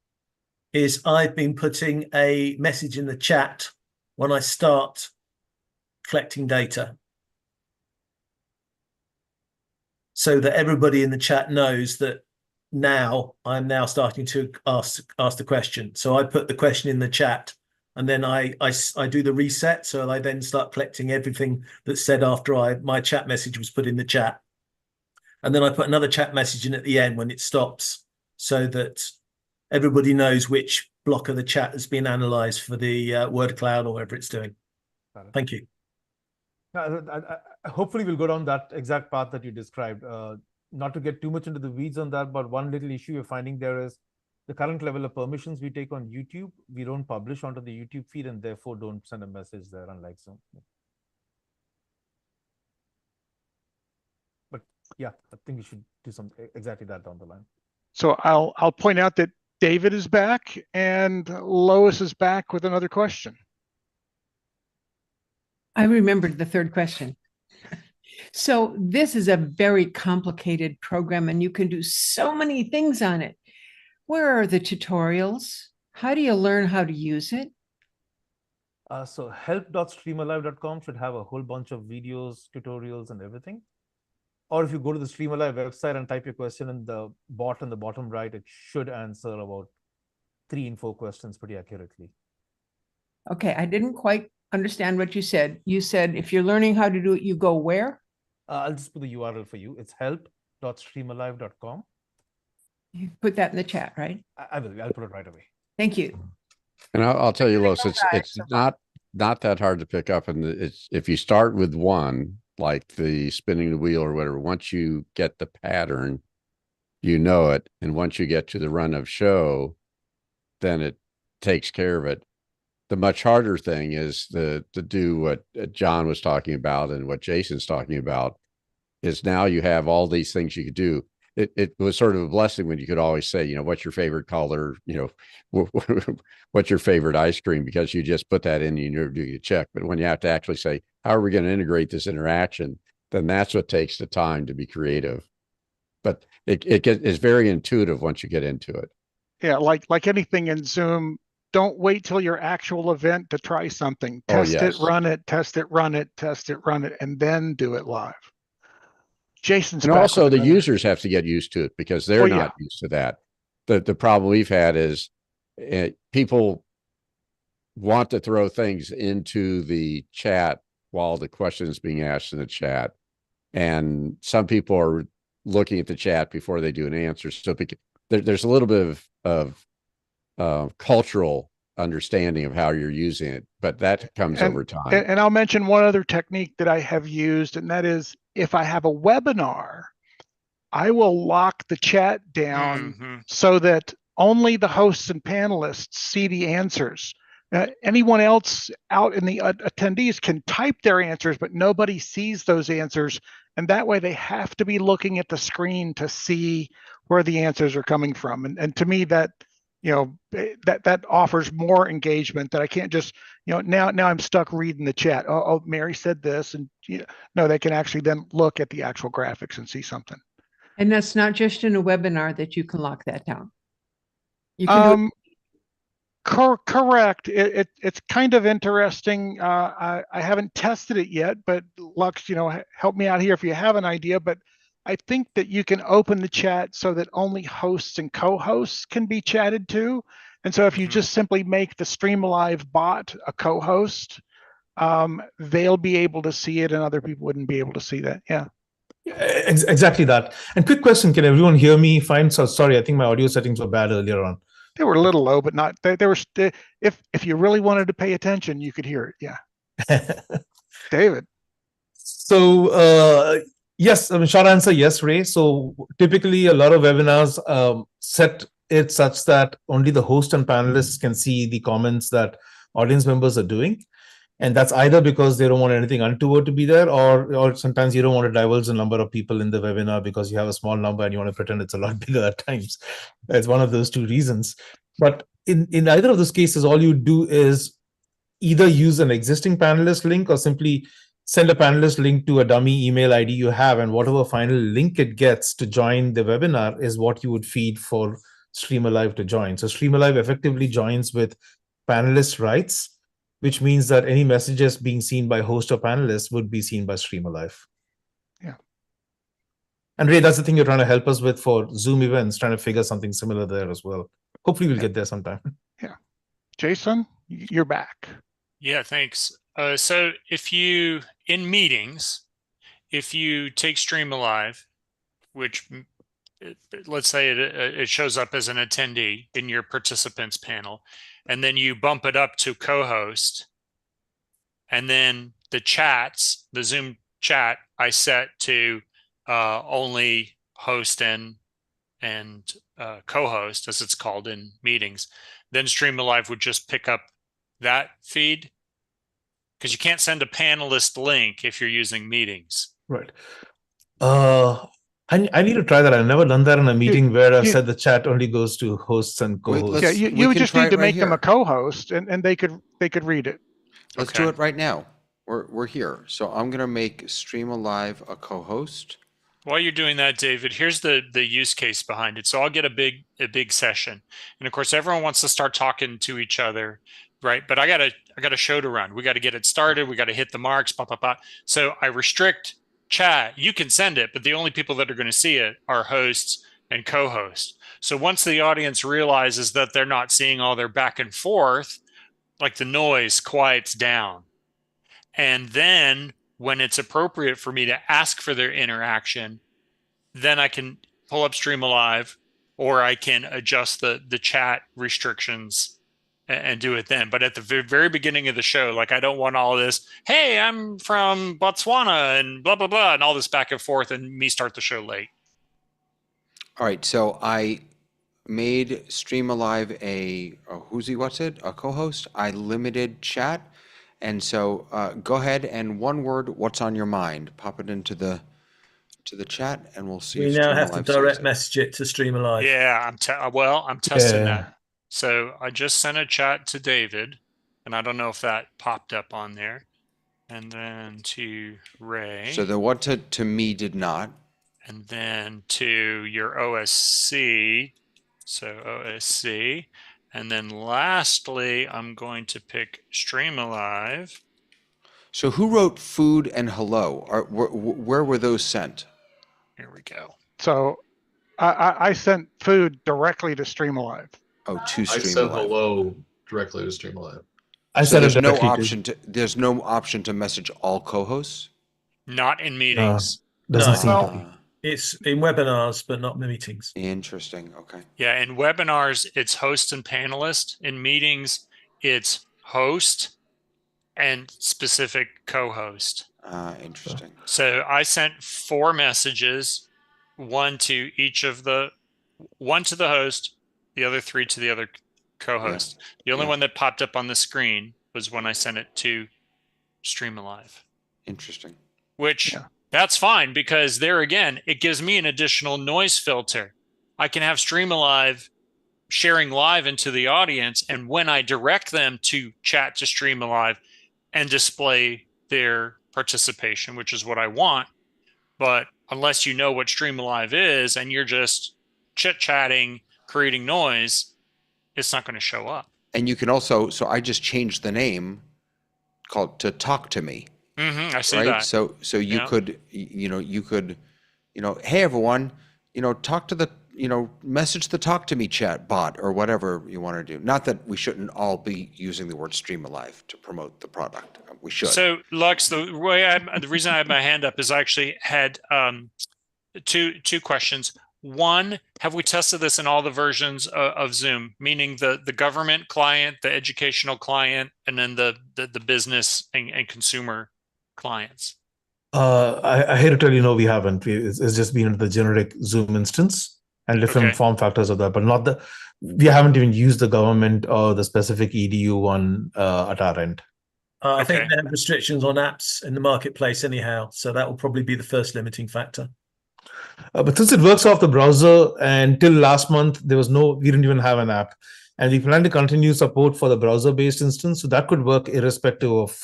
is I've been putting a message in the chat when I start collecting data, so that everybody in the chat knows that I'm now starting to ask the question. So I put the question in the chat, and then I do the reset. So I then start collecting everything that's said after my chat message was put in the chat. And then I put another chat message in at the end when it stops, so that everybody knows which block of the chat has been analyzed for the word cloud or whatever it's doing. Thank you. Hopefully we'll go down that exact path that you described. Not to get too much into the weeds on that, but one little issue we're finding there is the current level of permissions we take on YouTube, we don't publish onto the YouTube feed, and therefore don't send a message there, unlike Zoom. But yeah, I think we should do exactly that down the line. So I'll point out that David is back and Lois is back with another question. I remembered the third question. So this is a very complicated program, and you can do so many things on it. Where are the tutorials? How do you learn how to use it? So help.streamalive.com should have a whole bunch of videos, tutorials, and everything. Or if you go to the StreamAlive website and type your question in the bot in the bottom right, it should answer about 3 and 4 questions pretty accurately. Okay, I didn't quite understand what you said. You said if you're learning how to do it, you go where? I'll just put the URL for you. It's help.streamalive.com. You put that in the chat, right? I will. I'll put it right away. Thank you. And I'll tell you, Lois, it's not that hard to pick up. And it's, if you start with one, like the spinning the wheel or whatever, once you get the pattern, you know it. And once you get to the run of show, then it takes care of it. The much harder thing is to do what John was talking about and what Jason's talking about is now you have all these things you could do. It was sort of a blessing when you could always say, you know, what's your favorite color? You know, what's your favorite ice cream? Because you just put that in and you're doing a check. But when you have to actually say, how are we going to integrate this interaction? Then that's what takes the time to be creative. But it's very intuitive once you get into it. Yeah, like anything in Zoom, don't wait till your actual event to try something. Test it, yes. run it, test it, run it, test it, run it, and then do it live. Jason's And back also with the another- users have to get used to it because they're Well, not used to that. The problem we've had is people want to throw things into the chat while the question is being asked in the chat. And some people are looking at the chat before they do an answer. So there's a little bit of cultural understanding of how you're using it, but that comes over time. And I'll mention one other technique that I have used, and that is if I have a webinar, I will lock the chat down so that only the hosts and panelists see the answers. Anyone else out in the attendees can type their answers, but nobody sees those answers. And that way they have to be looking at the screen to see where the answers are coming from. And to me, that, you know, that offers more engagement that I can't just, you know, now I'm stuck reading the chat. Oh, Mary said this, and you know, no, they can actually then look at the actual graphics and see something. And that's not just in a webinar that you can lock that down. You can do it. Correct. It's kind of interesting. I haven't tested it yet, but Lux, you know, help me out here if you have an idea. But I think that you can open the chat so that only hosts and co-hosts can be chatted to. And so if you just simply make the StreamAlive bot a co-host, they'll be able to see it and other people wouldn't be able to see that. Yeah. Exactly that. And quick question, can everyone hear me fine? So sorry, I think my audio settings were bad earlier on. They were a little low, but not, they were, if you really wanted to pay attention, you could hear it. Yeah. David. So, yes, I mean, short answer, yes, Ray. So typically a lot of webinars set it such that only the host and panelists can see the comments that audience members are doing. And that's either because they don't want anything untoward to be there, or sometimes you don't want to divulge the number of people in the webinar because you have a small number and you want to pretend it's a lot bigger at times. It's one of those two reasons. But in either of those cases, all you do is either use an existing panelist link or simply send a panelist link to a dummy email ID you have, and whatever final link it gets to join the webinar is what you would feed for StreamAlive to join. So StreamAlive effectively joins with panelist rights, which means that any messages being seen by host or panelists would be seen by StreamAlive. Yeah. And Ray, that's the thing you're trying to help us with for Zoom events, trying to figure something similar there as well. Hopefully we'll get there sometime. Yeah. Jason, you're back. Yeah, thanks. So if you, in meetings, if you take StreamAlive, which let's say it shows up as an attendee in your participants panel, and then you bump it up to co-host, and then the chats, the Zoom chat, I set to only host and co-host, as it's called in meetings. Then StreamAlive would just pick up that feed, because you can't send a panelist link if you're using meetings. Right. I need to try that. I've never done that in a meeting where I've said the chat only goes to hosts and co-hosts. Yeah, you just need to make them a co-host, and they could read it. Let's do it right now. We're here. So I'm gonna make StreamAlive a co-host. While you're doing that, David, here's the use case behind it. So I'll get a big session, and of course everyone wants to start talking to each other, right? But I got a show to run. We got to get it started. We got to hit the marks. So I restrict chat. You can send it, but the only people that are going to see it are hosts and co-hosts. So once the audience realizes that they're not seeing all their back and forth, like the noise quiets down. And then when it's appropriate for me to ask for their interaction, then I can pull up StreamAlive, or I can adjust the chat restrictions and do it then. But at the very beginning of the show, like, I don't want all this, hey, I'm from Botswana and blah, blah, blah, and all this back and forth, and me start the show late. All right, so I made Stream Alive a co-host. I limited chat. And so go ahead and one word, what's on your mind? Pop it into the chat and we'll see We if now Stream have to Alive sees direct it. message it to Stream Alive. Yeah, I'm testing Yeah. that. So I just sent a chat to David, and I don't know if that popped up on there. And then to Ray. So the what to me did not. And then to your OSC. So OSC. And then lastly, I'm going to pick Stream Alive. So who wrote food and hello? Where were those sent? Here we go. So I sent food directly to Streamalive. Oh, to I Stream sent Alive. hello directly to Stream Alive. I So said there's it no directly option to there's no option to message all co-hosts. Not in meetings. Doesn't No. seem to be. Ah, It's in webinars, but not meetings. interesting. Okay. Yeah, in webinars, it's host and panelist. In meetings, it's host and specific co-host. Interesting. So I sent 4 messages, one to the host, the other 3 to the other co-host. The only Yeah. one that popped up on the screen was when I sent it to Stream Alive, Interesting. which Yeah. that's fine because there again, it gives me an additional noise filter. I can have Stream Alive sharing live into the audience, and when I direct them to chat to Stream Alive and display their participation, which is what I want. But unless you know what Stream Alive is and you're just chit-chatting, creating noise, it's not going to show up. And you can also, so I just changed the name called to Talk to Me. I see right? that. So you Yeah. could, hey everyone, talk to the, message the Talk to Me chat bot or whatever you want to do. Not that we shouldn't all be using the word Stream Alive to promote the product. We should. So Lux, the reason I had my hand up is I actually had two questions. One, have we tested this in all the versions of Zoom, meaning the government client, the educational client, and then the business and consumer clients? I hate to tell you, no, we haven't. It's just been the generic Zoom instance and different Okay. form factors of that, but not we haven't even used the government or the specific EDU one at our end. I think Okay. they have restrictions on apps in the marketplace anyhow, so that will probably be the first limiting factor. But since it works off the browser, and till last month, we didn't even have an app. And we plan to continue support for the browser-based instance. So that could work irrespective of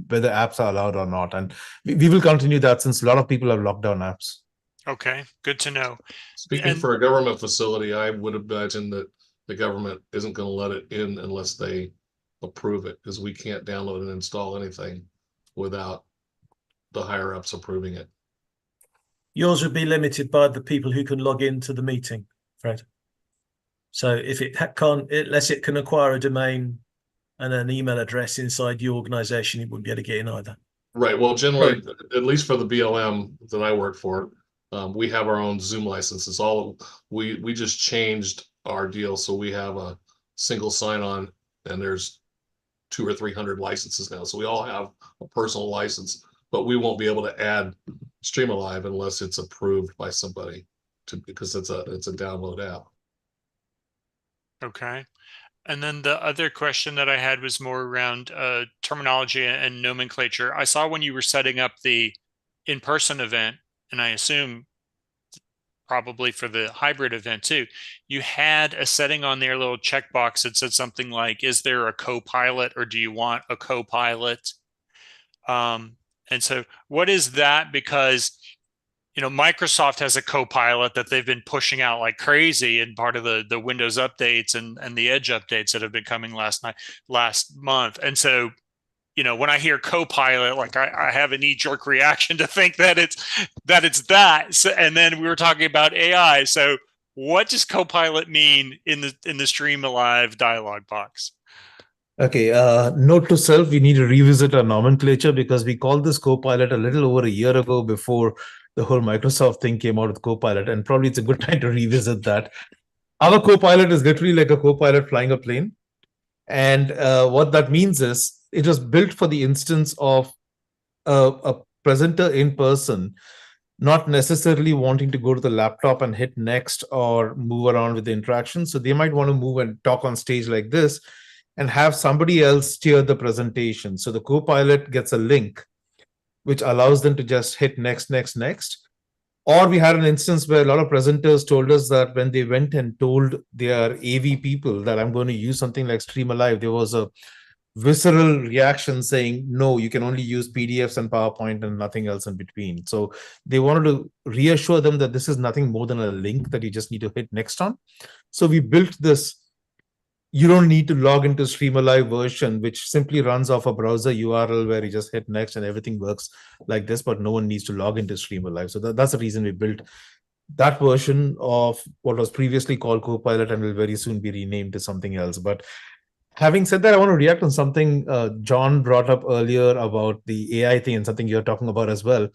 whether apps are allowed or not. And we will continue that since a lot of people have locked down apps. Okay, good to know. Speaking And- for a government facility, I would imagine that the government isn't going to let it in unless they approve it, because we can't download and install anything without the higher ups approving it. Yours would be limited by the people who can log into the meeting, Fred. So if it can't, unless it can acquire a domain and an email address inside your organization, it wouldn't be able to get in either. Right. Well, generally, at least for the BLM that I work for, we have our own Zoom licenses. We just changed our deal, so we have a single sign-on, and there's 200 or 300 licenses now. So we all have a personal license, but we won't be able to add Stream Alive unless it's approved by somebody, because it's a download app. Okay. And then the other question that I had was more around terminology and nomenclature. I saw when you were setting up the in-person event, and I assume probably for the hybrid event too, you had a setting on there, a little checkbox that said something like, is there a co-pilot or do you want a co-pilot? And so what is that? Because, Microsoft has a co-pilot that they've been pushing out like crazy in part of the Windows updates and the Edge updates that have been coming last month. And so, when I hear co-pilot, like I have a knee-jerk reaction to think that it's that. So, and then we were talking about AI. So what does co-pilot mean in the Stream Alive dialog box? Okay, note to self, we need to revisit our nomenclature because we called this Copilot a little over a year ago before the whole Microsoft thing came out with Copilot, and probably it's a good time to revisit that. Our Copilot is literally like a Copilot flying a plane. And what that means is it was built for the instance of a presenter in person not necessarily wanting to go to the laptop and hit next or move around with the interaction. So they might want to move and talk on stage like this and have somebody else steer the presentation. So the co-pilot gets a link, which allows them to just hit next, next, next. Or we had an instance where a lot of presenters told us that when they went and told their AV people that I'm going to use something like Stream Alive, there was a visceral reaction saying, no, you can only use PDFs and PowerPoint and nothing else in between. So they wanted to reassure them that this is nothing more than a link that you just need to hit next on. So we built this, you don't need to log into Stream Alive version, which simply runs off a browser URL where you just hit next and everything works like this, but no one needs to log into Stream Alive. So that's the reason we built that version of what was previously called Copilot and will very soon be renamed to something else. But having said that, I want to react on something John brought up earlier about the AI thing and something you're talking about as well.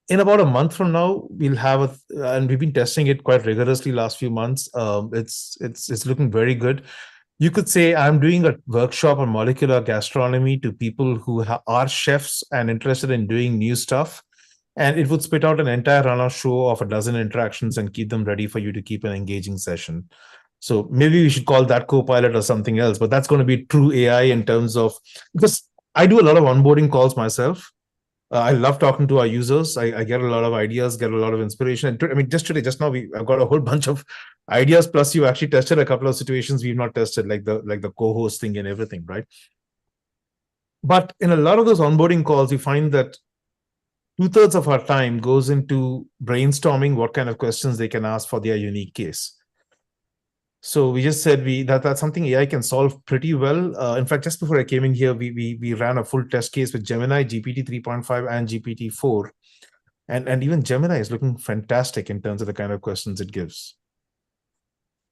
In about a month from now, we'll have and we've been testing it quite rigorously last few months. It's looking very good. You could say I'm doing a workshop on molecular gastronomy to people who are chefs and interested in doing new stuff. And it would spit out an entire run-out show of a dozen interactions and keep them ready for you to keep an engaging session. So maybe we should call that Copilot or something else, but that's going to be true AI in terms of, because I do a lot of onboarding calls myself. I love talking to our users. I get a lot of ideas, get a lot of inspiration. And I mean, just now, I've got a whole bunch of ideas. Plus, you actually tested a couple of situations we've not tested, like the co-host thing and everything, right? But in a lot of those onboarding calls, you find that 2/3 of our time goes into brainstorming what kind of questions they can ask for their unique case. So we just said that's something AI can solve pretty well. In fact, just before I came in here, we ran a full test case with Gemini, GPT 3.5 and GPT 4. And even Gemini is looking fantastic in terms of the kind of questions it gives.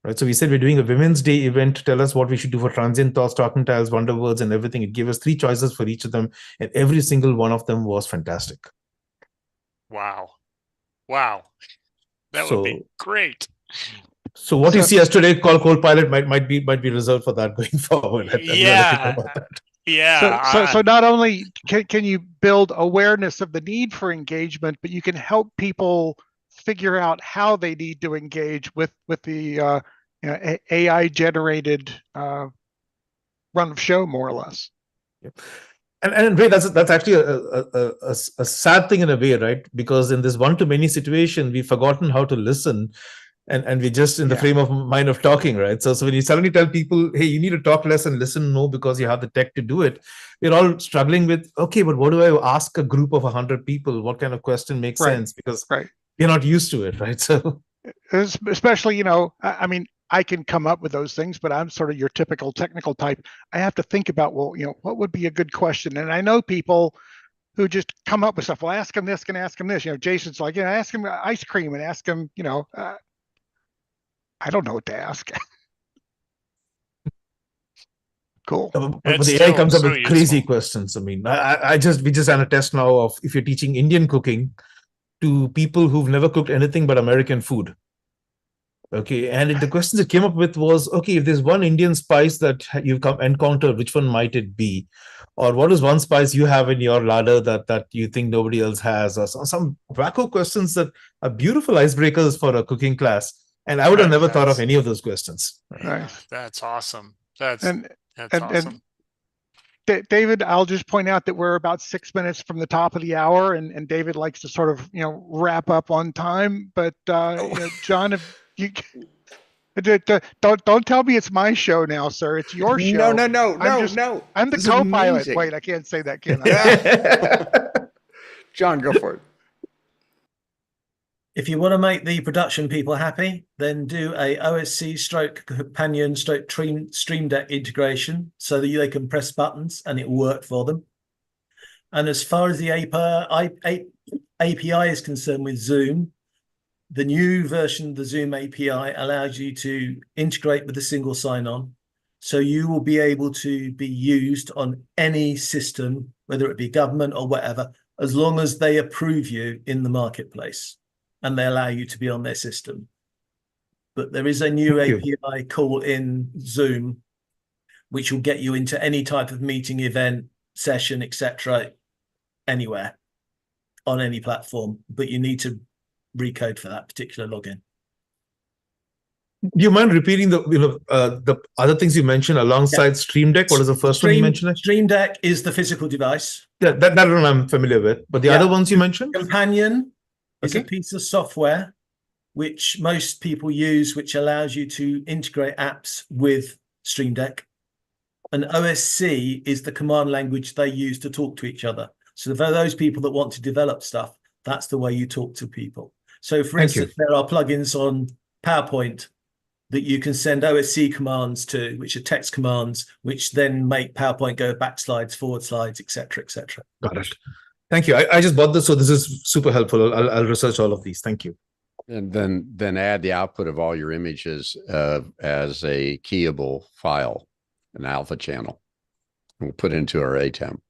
Right. So we said we're doing a Women's Day event to tell us what we should do for transient thoughts, talking tiles, wonder words, and everything. It gave us 3 choices for each of them, and every single one of them was fantastic. Wow. That would be great. So what you see as today called Copilot might be reserved for that going forward. Yeah. So not only can you build awareness of the need for engagement, but you can help people figure out how they need to engage with the AI generated run of show, more or less. Yep. And Ray, that's actually a sad thing in a way, right? Because in this one-to-many situation, we've forgotten how to listen. And we're just in the frame of mind of talking, right? So when you suddenly tell people, hey, you need to talk less and listen more because you have the tech to do it, we're all struggling with, okay, but what do I ask a group of 100 people? What kind of question makes sense? Because we're not used to it, right? So especially, I mean, I can come up with those things, but I'm sort of your typical technical type. I have to think about, well, what would be a good question? And I know people who just come up with stuff. Well, ask them this, can ask them this. Jason's like, ask him ice cream and ask him, I don't know what to ask. Cool. But the AI comes up with crazy questions. I mean, we just ran a test now of if you're teaching Indian cooking to people who've never cooked anything but American food. Okay, and the questions it came up with was, okay, if there's one Indian spice that you've encountered, which one might it be? Or what is one spice you have in your larder that you think nobody else has? Or some wacko questions that are beautiful icebreakers for a cooking class. And I would have never thought of any of those questions. That's awesome. That's awesome. David, I'll just point out that we're about 6 minutes from the top of the hour, and David likes to sort of wrap up on time. But John, if you don't tell me it's my show now, sir. It's your show. No. I'm the co-pilot. Wait, I can't say that, can I? John, go for it. If you want to make the production people happy, then do a OSC stroke companion stroke stream deck integration so that they can press buttons and it will work for them. And as far as the API is concerned with Zoom, the new version of the Zoom API allows you to integrate with a single sign-on. So you will be able to be used on any system, whether it be government or whatever, as long as they approve you in the marketplace and they allow you to be on their system. But there is a new API call in Zoom, which will get you into any type of meeting, event, session, etc., anywhere. on any platform, but you need to recode for that particular login. Do you mind repeating the other things you mentioned alongside Stream Deck? What is the first one you mentioned? Stream Deck is the physical device. Yeah, that one I'm familiar with. But the other ones you mentioned? Companion is a Okay. piece of software which most people use, which allows you to integrate apps with Stream Deck. And OSC is the command language they use to talk to each other. So for those people that want to develop stuff, that's the way you talk to people. So for instance, there are plugins on PowerPoint that you can send OSC commands to, which are text commands, which then make PowerPoint go backslides, forward slides, etc., etc. Got it. Thank you. I just bought this, so this is super helpful. I'll research all of these. Thank you. And then add the output of all your images as a keyable file, an alpha channel. And we'll put into our ATEM.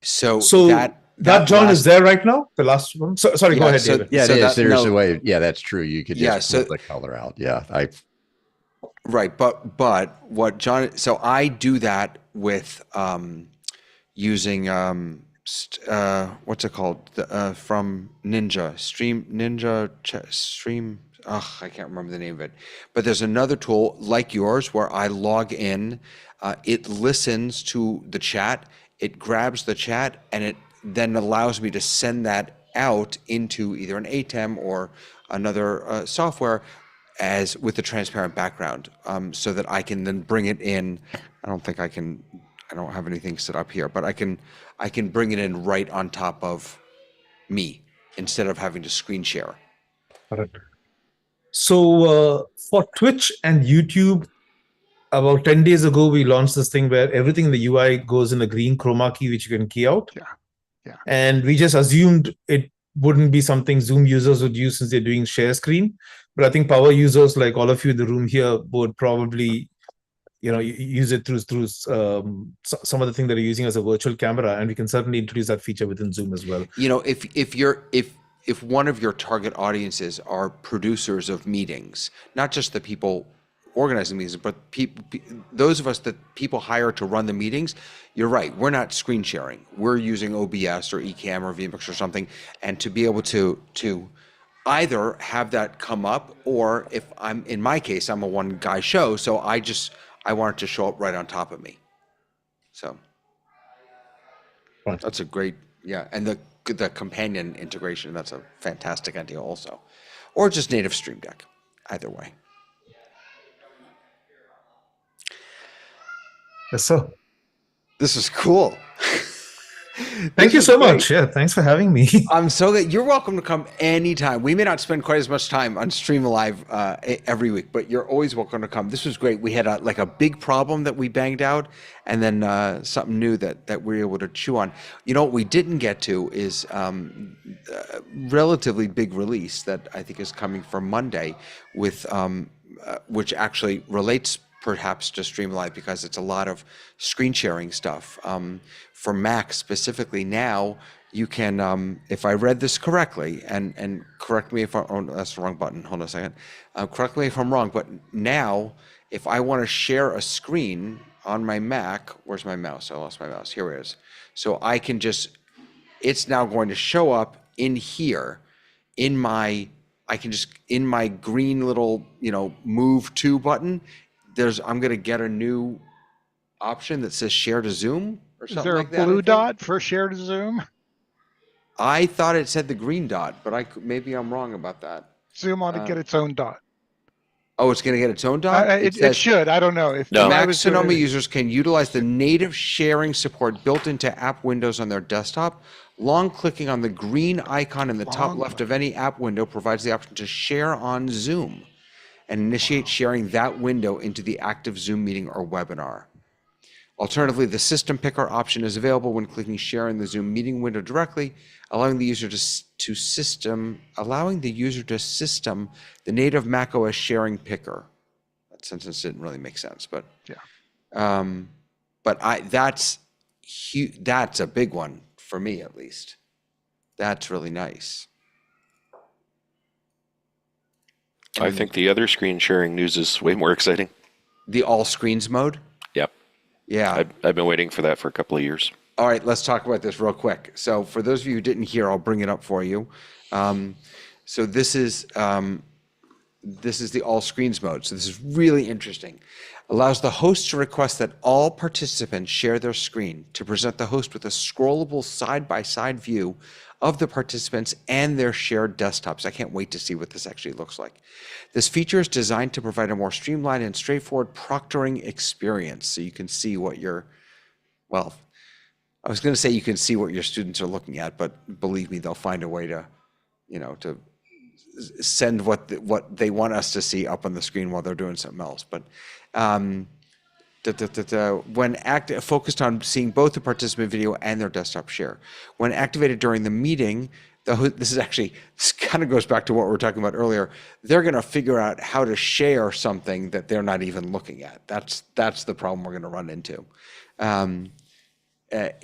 So that John is there right now. The last one. Sorry, go ahead, so- David. Yeah, So it is. that- There's no. a way. Yeah, that's true. You could Yeah, just so- pull the color out. Yeah, Right, but what John? So I do that with using what's it called? From Ninja Stream. Oh, I can't remember the name of it. But there's another tool like yours where I log in. It listens to the chat. It grabs the chat, and it then allows me to send that out into either an ATEM or another software as with the transparent background, so that I can then bring it in. I don't have anything set up here, but I can bring it in right on top of me instead of having to screen share. So for Twitch and YouTube, about 10 days ago, we launched this thing where everything in the UI goes in a green chroma key, which you can key out. Yeah. And we just assumed it wouldn't be something Zoom users would use since they're doing share screen. But I think power users like all of you in the room here would probably, use it through some of the thing that are using as a virtual camera, and we can certainly introduce that feature within Zoom as well. If one of your target audiences are producers of meetings, not just the people organizing meetings, but those of us that people hire to run the meetings, you're right. We're not screen sharing. We're using OBS or Ecamm or vMix or something, and to be able to either have that come up, or if in my case, I'm a one guy show, so I want it to show up right on top of me. So that's a great, and the companion integration, that's a fantastic idea also, or just native Stream Deck, either way. Yes, sir. This is cool. Thank you so much. Yeah, thanks for having me. I'm so glad. You're welcome to come anytime. We may not spend quite as much time on Stream Live every week, but you're always welcome to come. This was great. We had a big problem that we banged out, and then something new that we were able to chew on. What we didn't get to is a relatively big release that I think is coming for Monday, with which actually relates perhaps to Stream Live, because it's a lot of screen sharing stuff. For Mac specifically, now you can, if I read this correctly, and correct me if that's the wrong button, hold on a second. Correct me if I'm wrong, but now if I want to share a screen on my Mac, where's my mouse? I lost my mouse, here it is. So I can it's now going to show up in here, in my green little, move to button. I'm going to get a new option that says share to Zoom or something like that. Is there a blue dot for share to Zoom? I thought it said the green dot, but maybe I'm wrong about that. Zoom ought to get its own dot. Oh, it's going to get its own dot? It should. I don't know. If Mac Sonoma users can utilize the native sharing support built into app windows on their desktop. Long clicking on the green icon in the top left of any app window provides the option to share on Zoom and initiate sharing that window into the active Zoom meeting or webinar. Alternatively, the system picker option is available when clicking share in the Zoom meeting window directly, allowing the user to system the native macOS sharing picker. That sentence didn't really make sense, but that's huge. That's a big one for me, at least. That's really nice. I think the other screen sharing news is way more exciting. The all screens mode? Yep. Yeah. I've been waiting for that for a couple of years. All right, let's talk about this real quick. So for those of you who didn't hear, I'll bring it up for you. So this is the all screens mode. So this is really interesting. Allows the host to request that all participants share their screen to present the host with a scrollable side-by-side view of the participants and their shared desktops. I can't wait to see what this actually looks like. This feature is designed to provide a more streamlined and straightforward proctoring experience. So you can see what your, well, I was going to say you can see what your students are looking at, but believe me, they'll find a way to, to send what they want us to see up on the screen while they're doing something else. But when focused on seeing both the participant video and their desktop share. When activated during the meeting, this kind of goes back to what we were talking about earlier. They're going to figure out how to share something that they're not even looking at. That's the problem we're going to run into.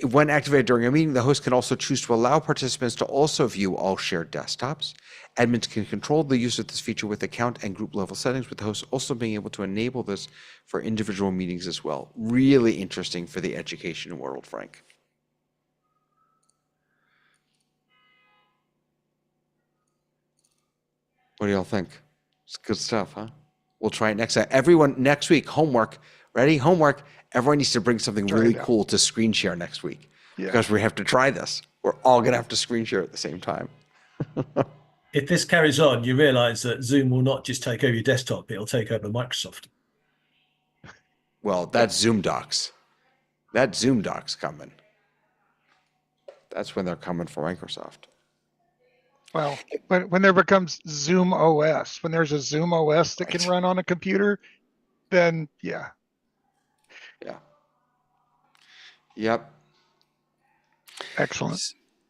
When activated during a meeting, the host can also choose to allow participants to also view all shared desktops. Admins can control the use of this feature with account and group level settings, with the host also being able to enable this for individual meetings as well. Really interesting for the education world, Frank. What do y'all think? It's good stuff, huh? We'll try it next time. Everyone, next week, homework. Ready? Homework. Everyone needs to bring something really cool to screen share next week, because we have to try this. We're all going to have to screen share at the same time. If this carries on, you realize that Zoom will not just take over your desktop, it'll take over Microsoft. Well, that's Zoom Docs. That Zoom Docs coming. That's when they're coming for Microsoft. Well, when there becomes ZoomOS, when there's a ZoomOS that can run on a computer, then yeah. Yeah. Yep. Excellent.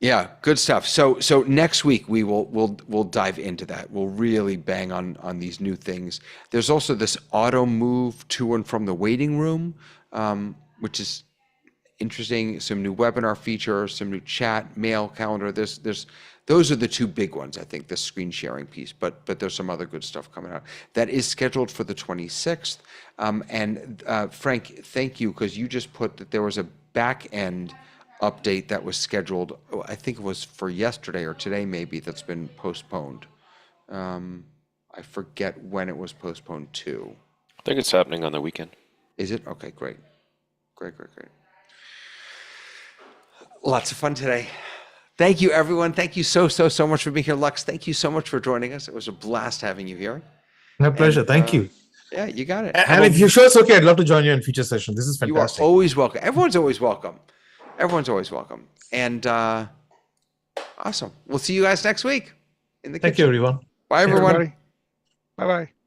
Yeah, good stuff. So next week we'll dive into that. We'll really bang on these new things. There's also this auto move to and from the waiting room, which is interesting. Some new webinar features, some new chat, mail, calendar. Those are the two big ones, I think, the screen sharing piece, but there's some other good stuff coming out. That is scheduled for the 26th. And Frank, thank you, because you just put that there was a back end update that was scheduled, I think it was for yesterday or today maybe, that's been postponed. I forget when it was postponed to. I think it's happening on the weekend. Is it? Okay, great. Great. Lots of fun today. Thank you, everyone. Thank you so much for being here. Lux, thank you so much for joining us. It was a blast having you here. My pleasure. Thank you. Yeah, you got it. And if you're sure it's okay, I'd love to join you in future session. This is fantastic. You are always welcome. Everyone's always welcome. Everyone's always welcome. And awesome. We'll see you guys next week in the kitchen. Thank you, everyone. Bye, everyone. Bye-bye.